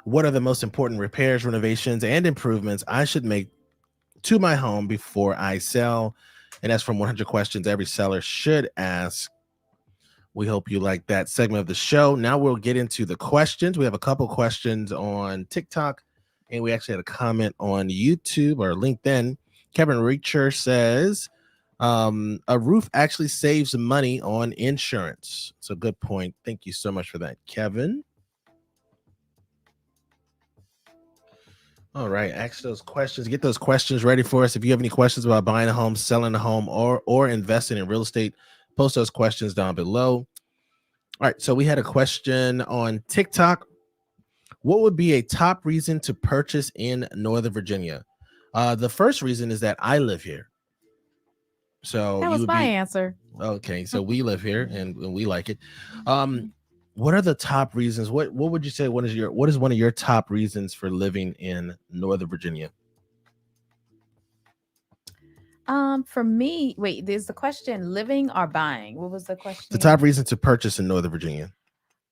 What are the most important repairs, renovations, and improvements I should make to my home before I sell? And that's from 100 questions every seller should ask. We hope you like that segment of the show. Now we'll get into the questions. We have a couple questions on TikTok, and we actually had a comment on YouTube or LinkedIn. Kevin Reacher says, a roof actually saves money on insurance. It's a good point. Thank you so much for that, Kevin. All right, ask those questions. Get those questions ready for us. If you have any questions about buying a home, selling a home, or investing in real estate, post those questions down below. All right, so we had a question on TikTok. What would be a top reason to purchase in Northern Virginia? The first reason is that I live here. So
That
you
was
would
my
be
answer.
okay. So we live here and we like it. What are the top reasons? What would you say? What is one of your top reasons for living in Northern Virginia?
For me, wait, there's the question living or buying. What was the question
The top
again?
reason to purchase in Northern Virginia.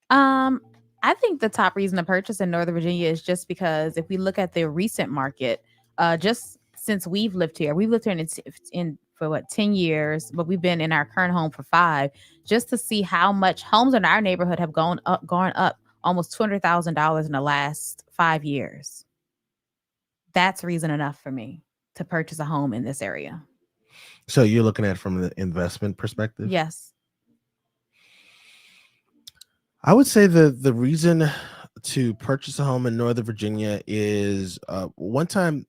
Um, I think the top reason to purchase in Northern Virginia is just because if we look at the recent market, just since we've lived here in for what 10 years, but we've been in our current home for 5. Just to see how much homes in our neighborhood have gone up almost $200,000 in the last 5 years. That's reason enough for me to purchase a home in this area.
So you're looking at it from the investment perspective.
Yes.
I would say the reason to purchase a home in Northern Virginia is one time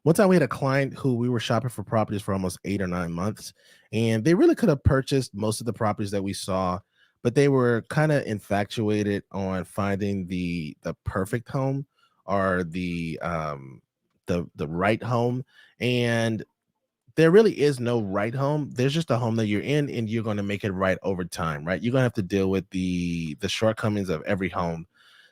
we had a client who we were shopping for properties for almost 8 or 9 months, and they really could have purchased most of the properties that we saw, but they were kind of infatuated on finding the perfect home or the right home. And there really is no right home. There's just a home that you're in, and you're going to make it right over time, right? You're going to have to deal with the shortcomings of every home.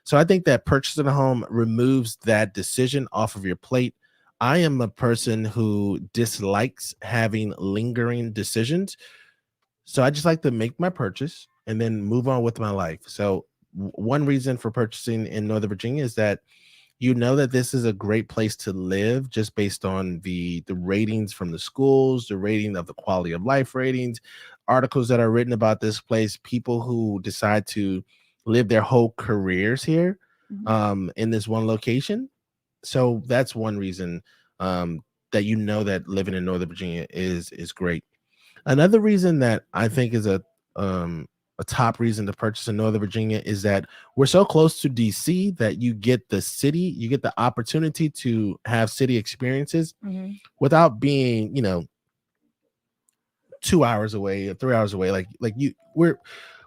So I think that purchasing a home removes that decision off of your plate. I am a person who dislikes having lingering decisions, so I just like to make my purchase and then move on with my life. So one reason for purchasing in Northern Virginia is that you know that this is a great place to live just based on the ratings from the schools, the rating of the quality of life ratings, articles that are written about this place, people who decide to live their whole careers here
Mhm.
in this one location. So that's one reason that you know that living in Northern Virginia is great. Another reason that I think is a top reason to purchase in Northern Virginia is that we're so close to DC that you get the opportunity to have city experiences
Mhm.
without being, 2 hours away or 3 hours away. Like you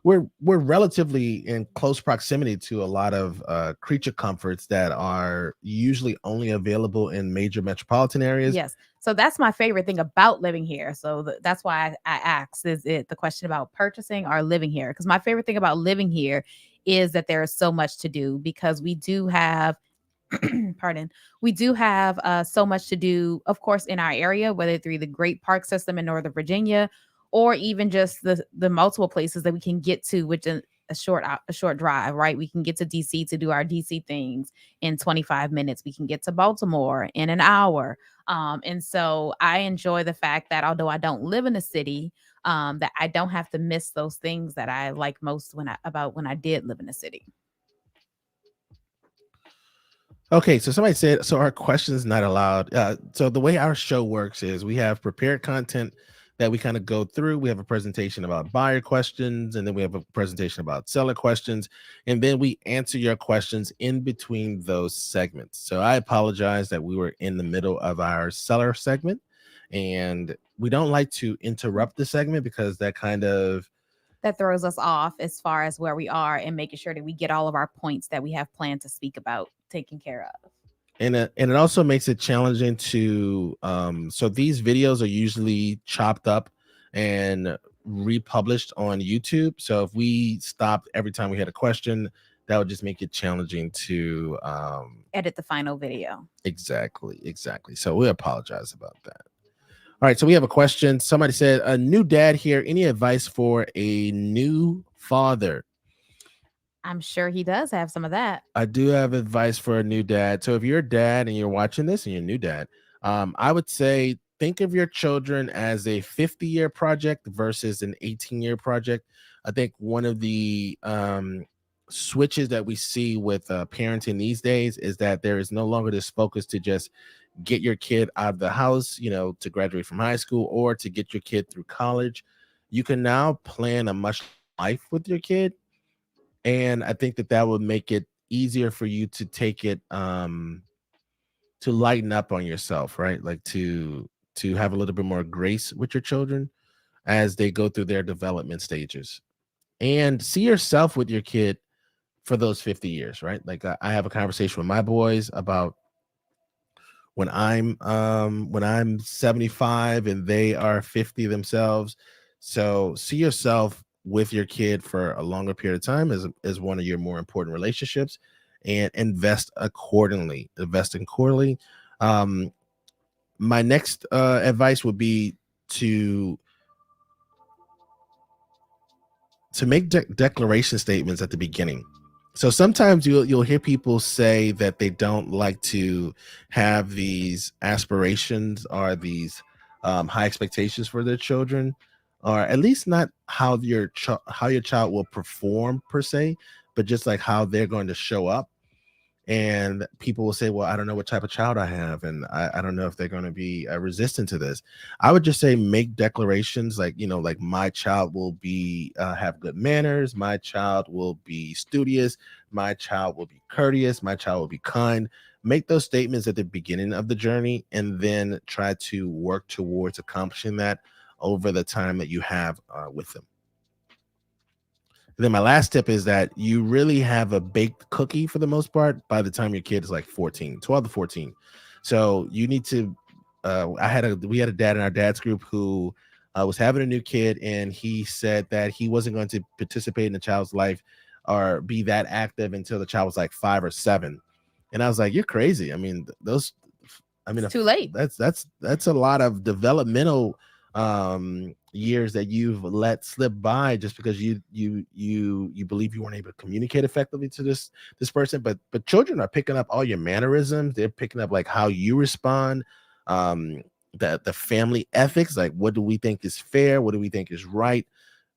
we're relatively in close proximity to a lot of creature comforts that are usually only available in major metropolitan areas.
Yes. So that's my favorite thing about living here. So that's why I asked, is it the question about purchasing or living here? Because my favorite thing about living here is that there is so much to do because we do have, pardon, we do have so much to do, of course, in our area, whether through the great park system in Northern Virginia or even just the multiple places that we can get to within a short drive, right? We can get to DC to do our DC things in 25 minutes. We can get to Baltimore in an hour. And so I enjoy the fact that although I don't live in a city, that I don't have to miss those things that I like most when I did live in a city.
Okay, so somebody said so our questions not allowed. So the way our show works is we have prepared content that we kind of go through. We have a presentation about buyer questions, and then we have a presentation about seller questions, and then we answer your questions in between those segments. So I apologize that we were in the middle of our seller segment, and we don't like to interrupt the segment because that kind of
That throws us off as far as where we are and making sure that we get all of our points that we have planned to speak about taken care of.
and it also makes it challenging to so these videos are usually chopped up and republished on YouTube. So if we stopped every time we had a question, that would just make it challenging to
Edit the final video.
exactly. So we apologize about that. All right, so we have a question. Somebody said, a new dad here, any advice for a new father?
I'm sure he does have some of that.
I do have advice for a new dad. So if you're a dad and you're watching this and you're a new dad, I would say think of your children as a 50-year project versus an 18-year project. I think one of the switches that we see with parenting these days is that there is no longer this focus to just get your kid out of the house, to graduate from high school or to get your kid through college. You can now plan a much life with your kid, and I think that would make it easier for you to take it lighten up on yourself, right? Like to have a little bit more grace with your children as they go through their development stages, and see yourself with your kid for those 50 years, right? Like I have a conversation with my boys about when I'm 75 and they are 50 themselves. So see yourself with your kid for a longer period of time as one of your more important relationships, and invest accordingly. Investing accordingly. Um, my next advice would be to make declaration statements at the beginning. So sometimes you'll hear people say that they don't like to have these aspirations or these high expectations for their children, or at least not how how your child will perform per se, but just like how they're going to show up. And people will say, well, I don't know what type of child I have, and I don't know if they're going to be resistant to this. I would just say make declarations like, like my child will be have good manners, my child will be studious, my child will be courteous, my child will be kind. Make those statements at the beginning of the journey, and then try to work towards accomplishing that over the time that you have with them. And then my last tip is that you really have a baked cookie for the most part by the time your kid is like 14, 12 to 14. So you need to we had a dad in our dad's group who was having a new kid, and he said that he wasn't going to participate in the child's life or be that active until the child was like 5 or 7. And I was like, you're crazy. I mean,
It's too late.
That's a lot of developmental years that you've let slip by just because you believe you weren't able to communicate effectively to this person. But children are picking up all your mannerisms. They're picking up like how you respond, um the family ethics, like what do we think is fair, what do we think is right.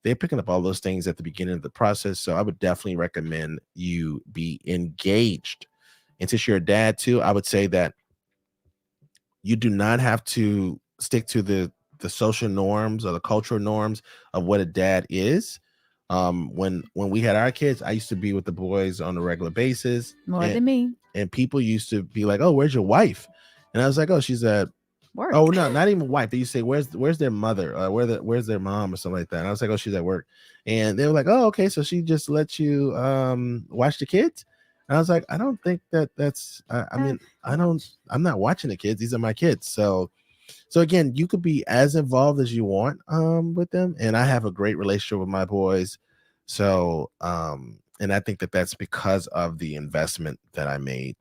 They're picking up all those things at the beginning of the process. So I would definitely recommend you be engaged. And since you're a dad too, I would say that you do not have to stick to the social norms or the cultural norms of what a dad is. When we had our kids, I used to be with the boys on a regular basis,
More than me.
and people used to be like, "Oh, where's your wife?" And I was like, "Oh, she's at."
Work.
Oh no, not even wife. They used to say, "Where's their mother? Where's their mom or something like that?" And I was like, "Oh, she's at work." And they were like, "Oh, okay, so she just lets you watch the kids." And I was like, "I don't think that's. I mean, I don't. I'm not watching the kids. These are my kids." So again, you could be as involved as you want with them, and I have a great relationship with my boys. So and I think that that's because of the investment that I made.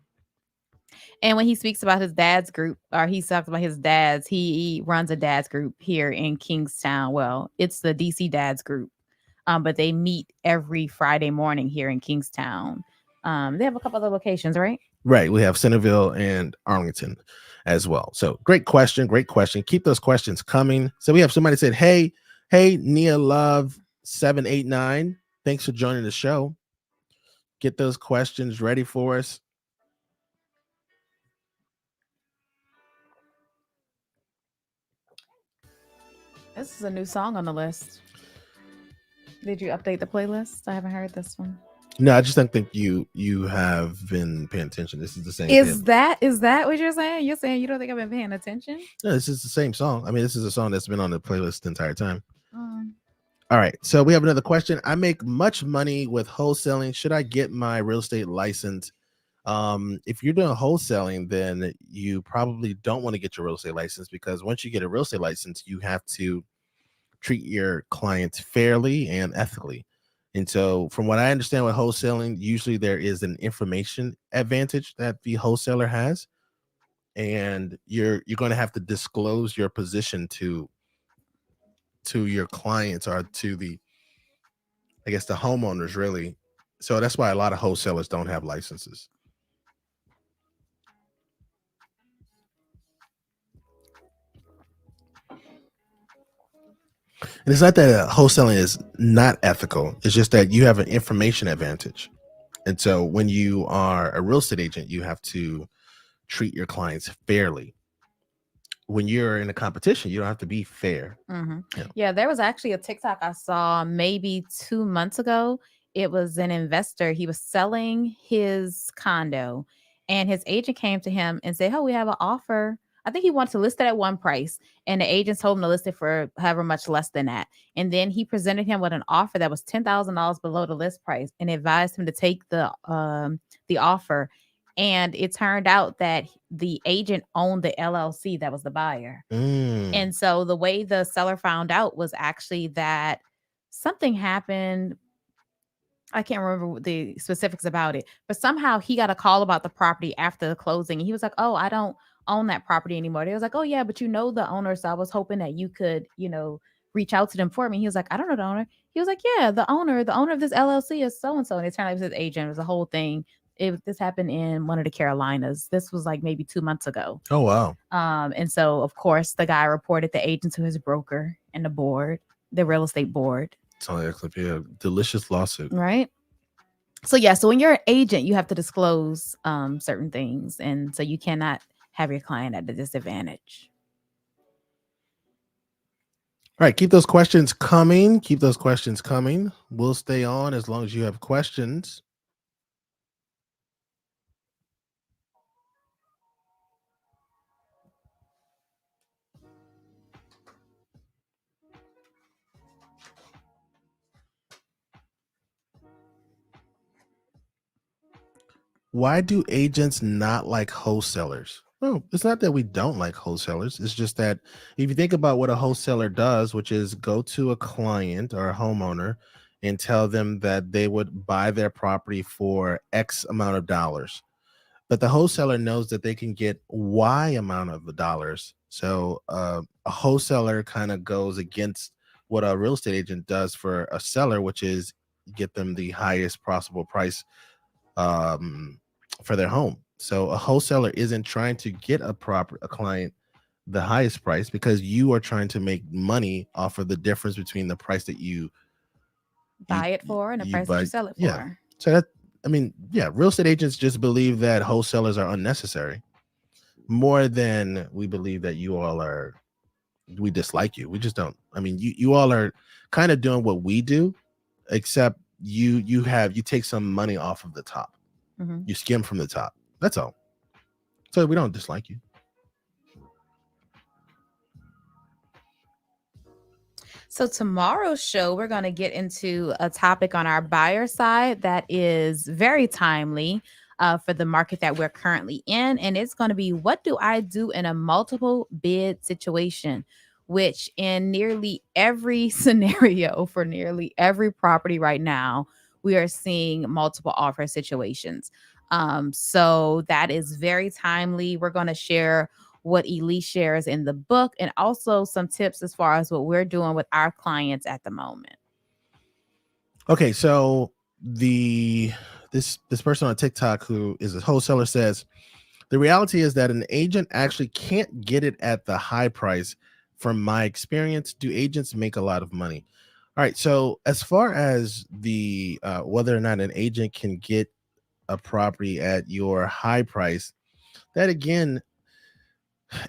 And when he speaks about his dad's group, or he talks about his dad's, he runs a dad's group here in Kingstowne. Well, it's the DC dad's group, but they meet every Friday morning here in Kingstowne. They have a couple other locations, right?
Right. We have Centerville and Arlington as well. So great question. Great question. Keep those questions coming. So we have somebody said, hey, Nia Love 789. Thanks for joining the show. Get those questions ready for us.
This is a new song on the list. Did you update the playlist? I haven't heard this one.
No, I just don't think you have been paying attention. This is the same.
Is that what you're saying? You're saying you don't think I've been paying attention?
No, this is the same song. I mean, this is a song that's been on the playlist the entire time.
Um,
All right. So we have another question. I make much money with wholesaling. Should I get my real estate license? If you're doing wholesaling, then you probably don't want to get your real estate license, because once you get a real estate license, you have to treat your clients fairly and ethically. And so from what I understand with wholesaling, usually there is an information advantage that the wholesaler has, and you're going to have to disclose your position to your clients, or to the, I guess, the homeowners, really. So that's why a lot of wholesalers don't have licenses. And it's not that wholesaling is not ethical. It's just that you have an information advantage. And so when you are a real estate agent, you have to treat your clients fairly. When you're in a competition, you don't have to be fair.
Yeah, there was actually a TikTok I saw maybe 2 months ago. It was an investor. He was selling his condo, And his agent came to him and said, "Oh, we have an offer." I think he wanted to list it at one price, and the agent told him to list it for however much less than that. And then he presented him with an offer that was $10,000 below the list price, and advised him to take the offer. And it turned out that the agent owned the LLC that was the buyer.
Mm.
And so the way the seller found out was actually that something happened. I can't remember the specifics about it, but somehow he got a call about the property after the closing. And he was like, "Oh, I don't own that property anymore." They was like, "Oh, yeah, but you know the owner. So I was hoping that you could, reach out to them for me." He was like, "I don't know the owner." He was like, "Yeah, the owner of this LLC is so and so." And it turned out it was his agent. It was a whole thing. This happened in one of the Carolinas. This was like maybe 2 months ago.
Oh, wow.
And so of course the guy reported the agent to his broker and the board, the real estate board.
Sounds like it could be a delicious lawsuit.
Right. So yeah, so when you're an agent, you have to disclose certain things, and so you cannot have your client at a disadvantage.
All right, keep those questions coming. Keep those questions coming. We'll stay on as long as you have questions. Why do agents not like wholesalers? Well, it's not that we don't like wholesalers. It's just that if you think about what a wholesaler does, which is go to a client or a homeowner and tell them that they would buy their property for X amount of dollars, but the wholesaler knows that they can get Y amount of the dollars. So a wholesaler kind of goes against what a real estate agent does for a seller, which is get them the highest possible price um, for their home. So a wholesaler isn't trying to get a client the highest price because you are trying to make money off of the difference between the price that you
Buy it for and the price that
buy.
you sell it
Yeah.
for.
So that, I mean, yeah, real estate agents just believe that wholesalers are unnecessary more than we believe that we dislike you. We just don't. I mean, you all are kind of doing what we do, except you take some money off of the top.
Mm-hmm.
You skim from the top. That's all. So we don't dislike you.
So tomorrow's show, we're going to get into a topic on our buyer side that is very timely for the market that we're currently in. And it's going to be, what do I do in a multiple bid situation? Which in nearly every scenario for nearly every property right now, we are seeing multiple offer situations. So that is very timely. We're going to share what Elise shares in the book, and also some tips as far as what we're doing with our clients at the moment.
Okay, so this person on TikTok who is a wholesaler says the reality is that an agent actually can't get it at the high price. From my experience, do agents make a lot of money? All right, so as far as the whether or not an agent can get a property at your high price, that again,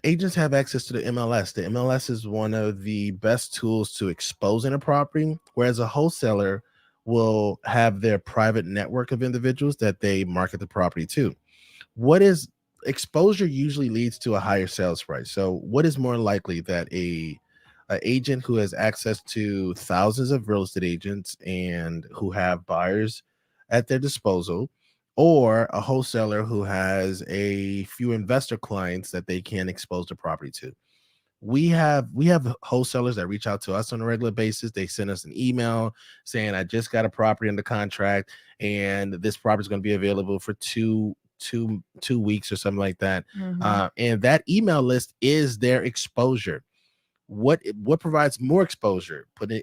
agents have access to the MLS. The MLS is one of the best tools to exposing a property, whereas a wholesaler will have their private network of individuals that they market the property to. What is exposure usually leads to a higher sales price. So what is more likely that a agent who has access to thousands of real estate agents and who have buyers at their disposal, or a wholesaler who has a few investor clients that they can expose the property to? We have wholesalers that reach out to us on a regular basis. They send us an email saying, I just got a property under contract and this property is going to be available for two weeks or something like that.
Mm-hmm.
And that email list is their exposure. What provides more exposure? Putting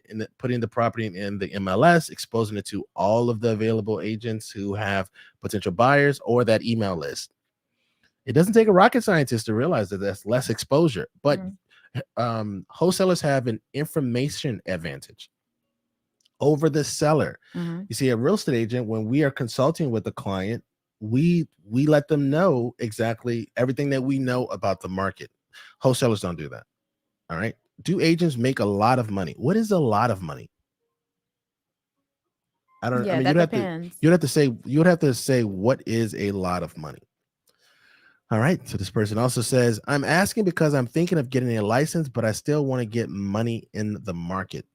the property in the MLS, exposing it to all of the available agents who have potential buyers, or that email list. It doesn't take a rocket scientist to realize that that's less exposure, but wholesalers have an information advantage over the seller.
Mm-hmm.
You see, a real estate agent, when we are consulting with the client, we let them know exactly everything that we know about the market. Wholesalers don't do that. All right. Do agents make a lot of money? What is a lot of money? I
Yeah,
mean,
that depends.
you would have to say what is a lot of money. All right. So this person also says, I'm asking because I'm thinking of getting a license, but I still want to get money in the market.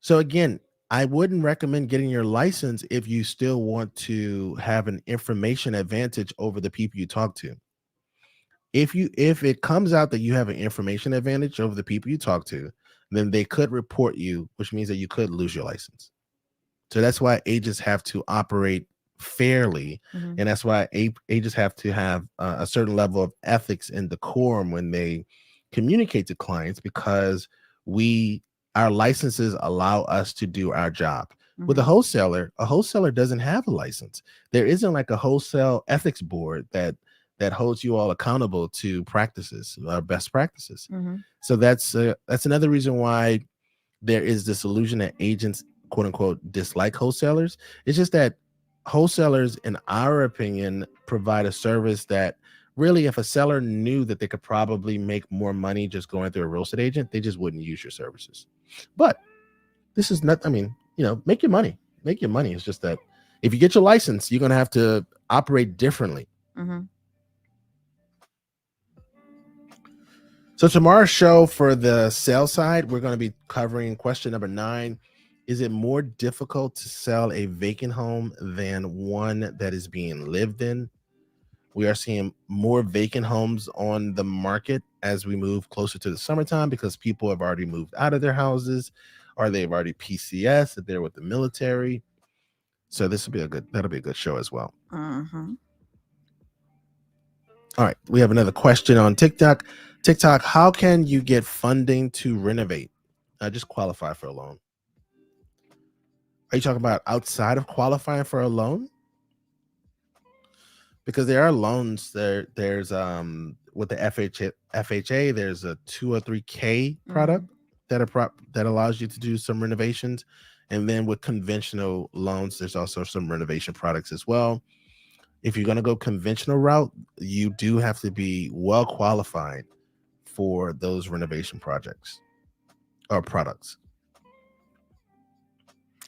So again, I wouldn't recommend getting your license if you still want to have an information advantage over the people you talk to. If it comes out that you have an information advantage over the people you talk to, then they could report you, which means that you could lose your license. So that's why agents have to operate fairly, and that's why agents have to have a certain level of ethics and decorum when they communicate to clients, because we our licenses allow us to do our job. With a wholesaler doesn't have a license. There isn't like a wholesale ethics board that holds you all accountable to practices, best practices. So that's another reason why there is this illusion that agents, quote unquote, dislike wholesalers. It's just that wholesalers, in our opinion, provide a service that really, if a seller knew that they could probably make more money just going through a real estate agent, they just wouldn't use your services. But this is not, make your money. Make your money. It's just that if you get your license, you're going to have to operate differently. So tomorrow's show, for the sales side, we're going to be covering question number 9. Is it more difficult to sell a vacant home than one that is being lived in? We are seeing more vacant homes on the market as we move closer to the summertime, because people have already moved out of their houses, or they've already PCS, if they're with the military. So that'll be a good show as well. All right, we have another question on TikTok. How can you get funding to renovate? Just qualify for a loan. Are you talking about outside of qualifying for a loan? Because there are loans there's with the FHA, there's a 203K product that allows you to do some renovations, and then with conventional loans, there's also some renovation products as well. If you're going to go conventional route, you do have to be well qualified for those renovation projects or products.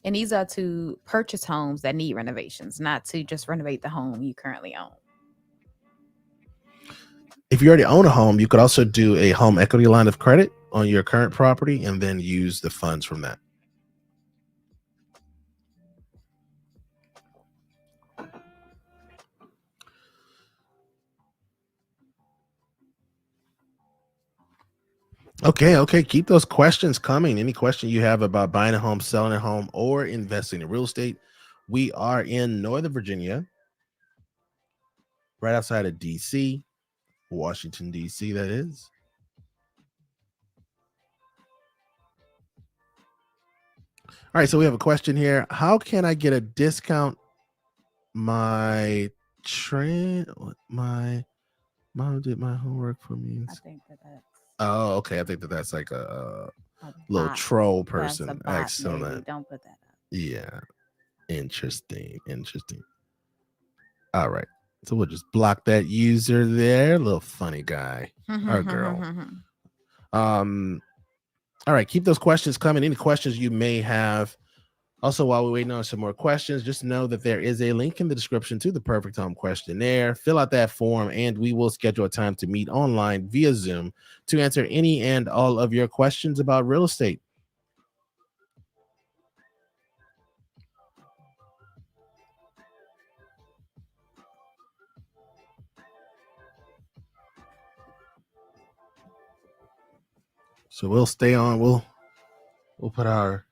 And these are to purchase homes that need renovations, not to just renovate the home you currently own.
If you already own a home, you could also do a home equity line of credit on your current property and then use the funds from that. Okay. Keep those questions coming. Any question you have about buying a home, selling a home, or investing in real estate. We are in Northern Virginia, right outside of DC, Washington, DC, that is. All right, so we have a question here. How can I get a discount? My mom did my homework for me.
I think that's.
Oh, okay. I think that's like a little
bot.
troll person.
That's a bot,
Excellent.
maybe. Don't put that up.
Yeah. Interesting. All right. So we'll just block that user there. Little funny guy or girl. All right. Keep those questions coming. Any questions you may have. Also, while we're waiting on some more questions, just know that there is a link in the description to the Perfect Home Questionnaire. Fill out that form, and we will schedule a time to meet online via Zoom to answer any and all of your questions about real estate. So we'll stay on. We'll put our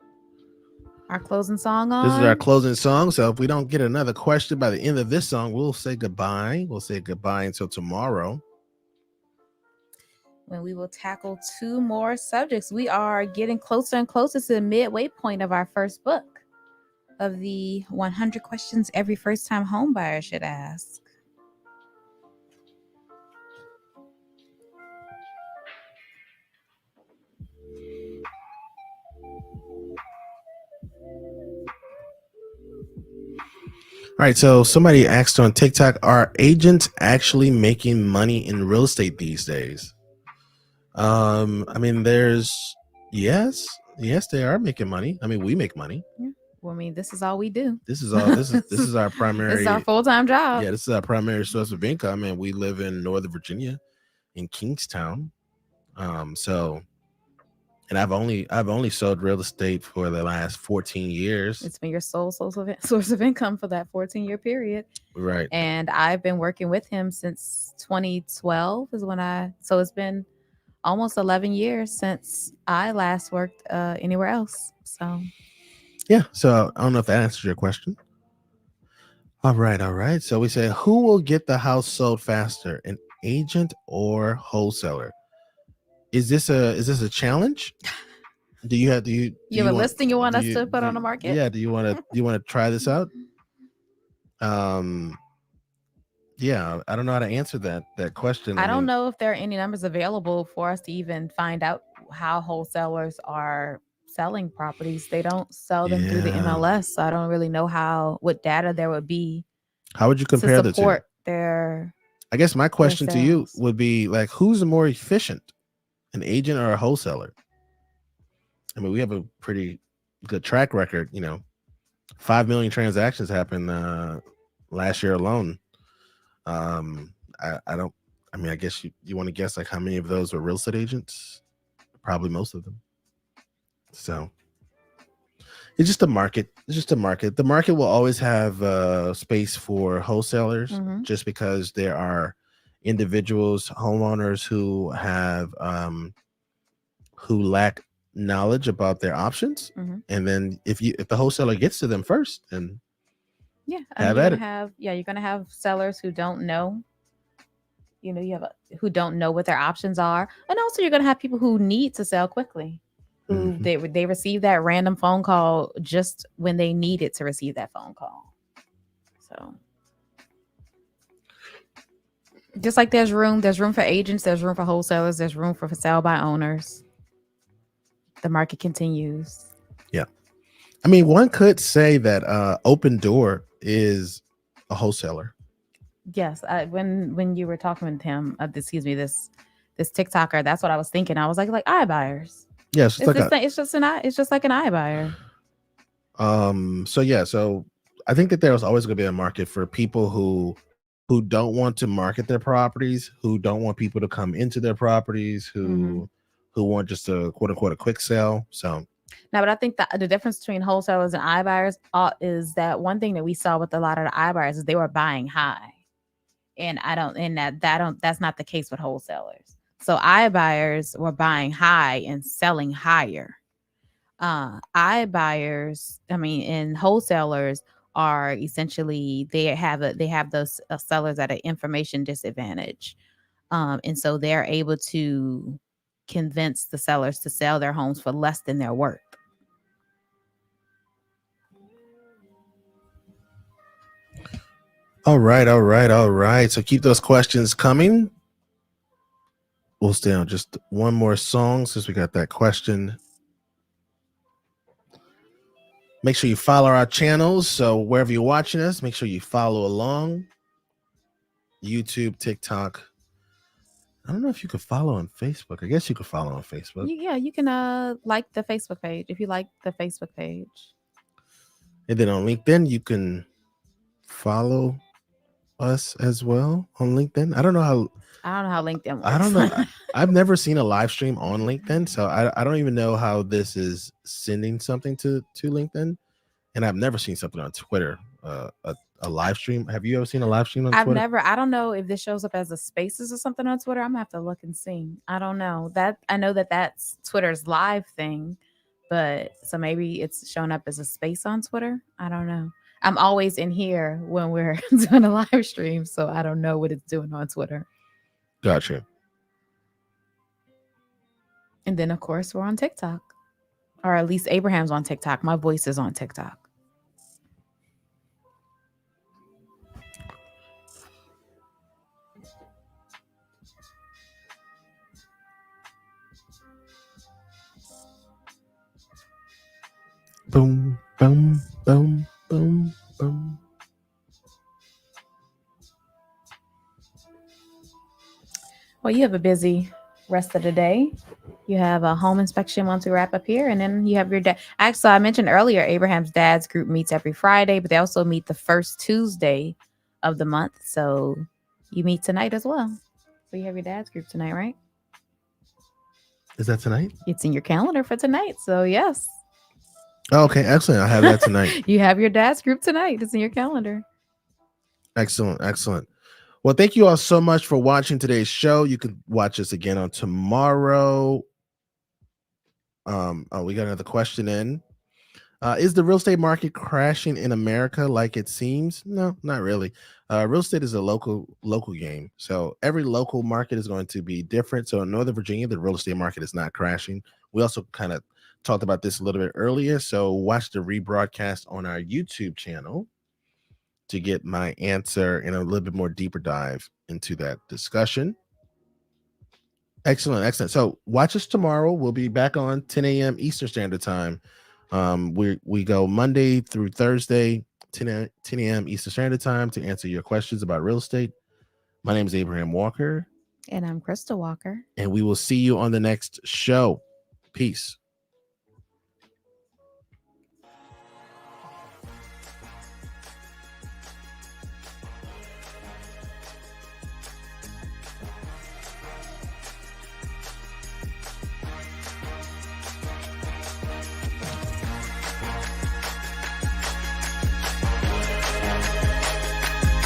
closing song on.
This is our closing song. So if we don't get another question by the end of this song, we'll say goodbye. We'll say goodbye until tomorrow,
when we will tackle 2 more subjects. We are getting closer and closer to the midway point of our first book of the 100 questions every first-time home buyer should ask.
All right, so somebody asked on TikTok, are agents actually making money in real estate these days? I mean, yes, they are making money. I mean, we make money.
Yeah. Well, I mean, this is all we do.
This is all. This is our primary.
This is our full-time job.
Yeah, this is our primary source of income, and we live in Northern Virginia, in Kingstowne. So, and I've only sold real estate for the last 14 years.
It's been your sole source of income for that 14-year period.
Right.
And I've been working with him since 2012 is when so it's been almost 11 years since I last worked anywhere else. So
yeah. So I don't know if that answers your question. All right. So we say, who will get the house sold faster, an agent or wholesaler? Is this a challenge? Do you have a
listing you want us to put on the market?
Yeah. Do you want to try this out? Yeah, I don't know how to answer that question.
I don't know if there are any numbers available for us to even find out how wholesalers are selling properties. They don't sell them through the MLS, so I don't really know what data there would be.
How would you compare the two?
I
guess my question to you would be like, who's more efficient, an agent or a wholesaler? I mean, we have a pretty good track record. 5 million transactions happened last year alone. I guess you want to guess like how many of those were real estate agents? Probably most of them. So it's just a market. The market will always have space for wholesalers, just because there are individuals, homeowners who have who lack knowledge about their options, and then if the wholesaler gets to them first, and
you're gonna have sellers who don't know. Who don't know what their options are, and also you're gonna have people who need to sell quickly. Who they receive that random phone call just when they needed to receive that phone call. So just like there's room for agents, there's room for wholesalers, there's room for sell by owners. The market continues.
Yeah. I mean, one could say that Open Door is a wholesaler.
Yes. When you were talking with him, this TikToker, that's what I was thinking. I was like iBuyers.
Yes,
it's just like an iBuyer.
So I think that there's always going to be a market for people who don't want to market their properties, who don't want people to come into their properties, who want just a quote unquote a quick sale. So
now, but I think the difference between wholesalers and iBuyers is that one thing that we saw with a lot of the iBuyers is they were buying high, and that's not the case with wholesalers. So iBuyers were buying high and selling higher. iBuyers, and wholesalers are essentially they have those sellers at an information disadvantage, and so they're able to convince the sellers to sell their homes for less than they're worth.
All right. So keep those questions coming. We'll stay on just one more song since we got that question. Make sure you follow our channels. So wherever you're watching us, make sure you follow along. YouTube, TikTok. I don't know if you could follow on Facebook. I guess you could follow on Facebook.
Yeah, you can like the Facebook page if you like the Facebook page.
And then on LinkedIn, you can follow us as well on LinkedIn. I don't know how
LinkedIn works.
I don't know. I've never seen a live stream on LinkedIn, so I don't even know how this is sending something to LinkedIn. And I've never seen something on Twitter, a live stream. Have you ever seen a live stream on Twitter?
I don't know if this shows up as a Spaces or something on Twitter. I'm gonna have to look and see. I don't know. I know that's Twitter's live thing, but so maybe it's showing up as a space on Twitter. I don't know. I'm always in here when we're doing a live stream, so I don't know what it's doing on Twitter.
Gotcha.
And then, of course, we're on TikTok. Or at least Abraham's on TikTok. My voice is on TikTok.
Boom, boom, boom, boom, boom.
Well, you have a busy rest of the day. You have a home inspection once we wrap up here, and then you have your dad. Actually, I mentioned earlier, Abraham's dad's group meets every Friday, but they also meet the first Tuesday of the month. So you meet tonight as well. So you have your dad's group tonight, right?
Is that tonight?
It's in your calendar for tonight. So yes.
Oh, okay, excellent. I'll have that tonight.
You have your dad's group tonight. It's in your calendar.
Excellent, excellent. Well, thank you all so much for watching today's show. You can watch us again on tomorrow. We got another question in. Is the real estate market crashing in America like it seems? No, not really. Real estate is a local game. So every local market is going to be different. So in Northern Virginia, the real estate market is not crashing. We also kind of talked about this a little bit earlier. So watch the rebroadcast on our YouTube channel to get my answer and a little bit more deeper dive into that discussion. Excellent, excellent. So watch us tomorrow. We'll be back on 10 a.m. Eastern Standard Time. We go Monday through Thursday, 10 a.m. Eastern Standard Time to answer your questions about real estate. My name is Abraham Walker.
And I'm Crystal Walker.
And we will see you on the next show. Peace.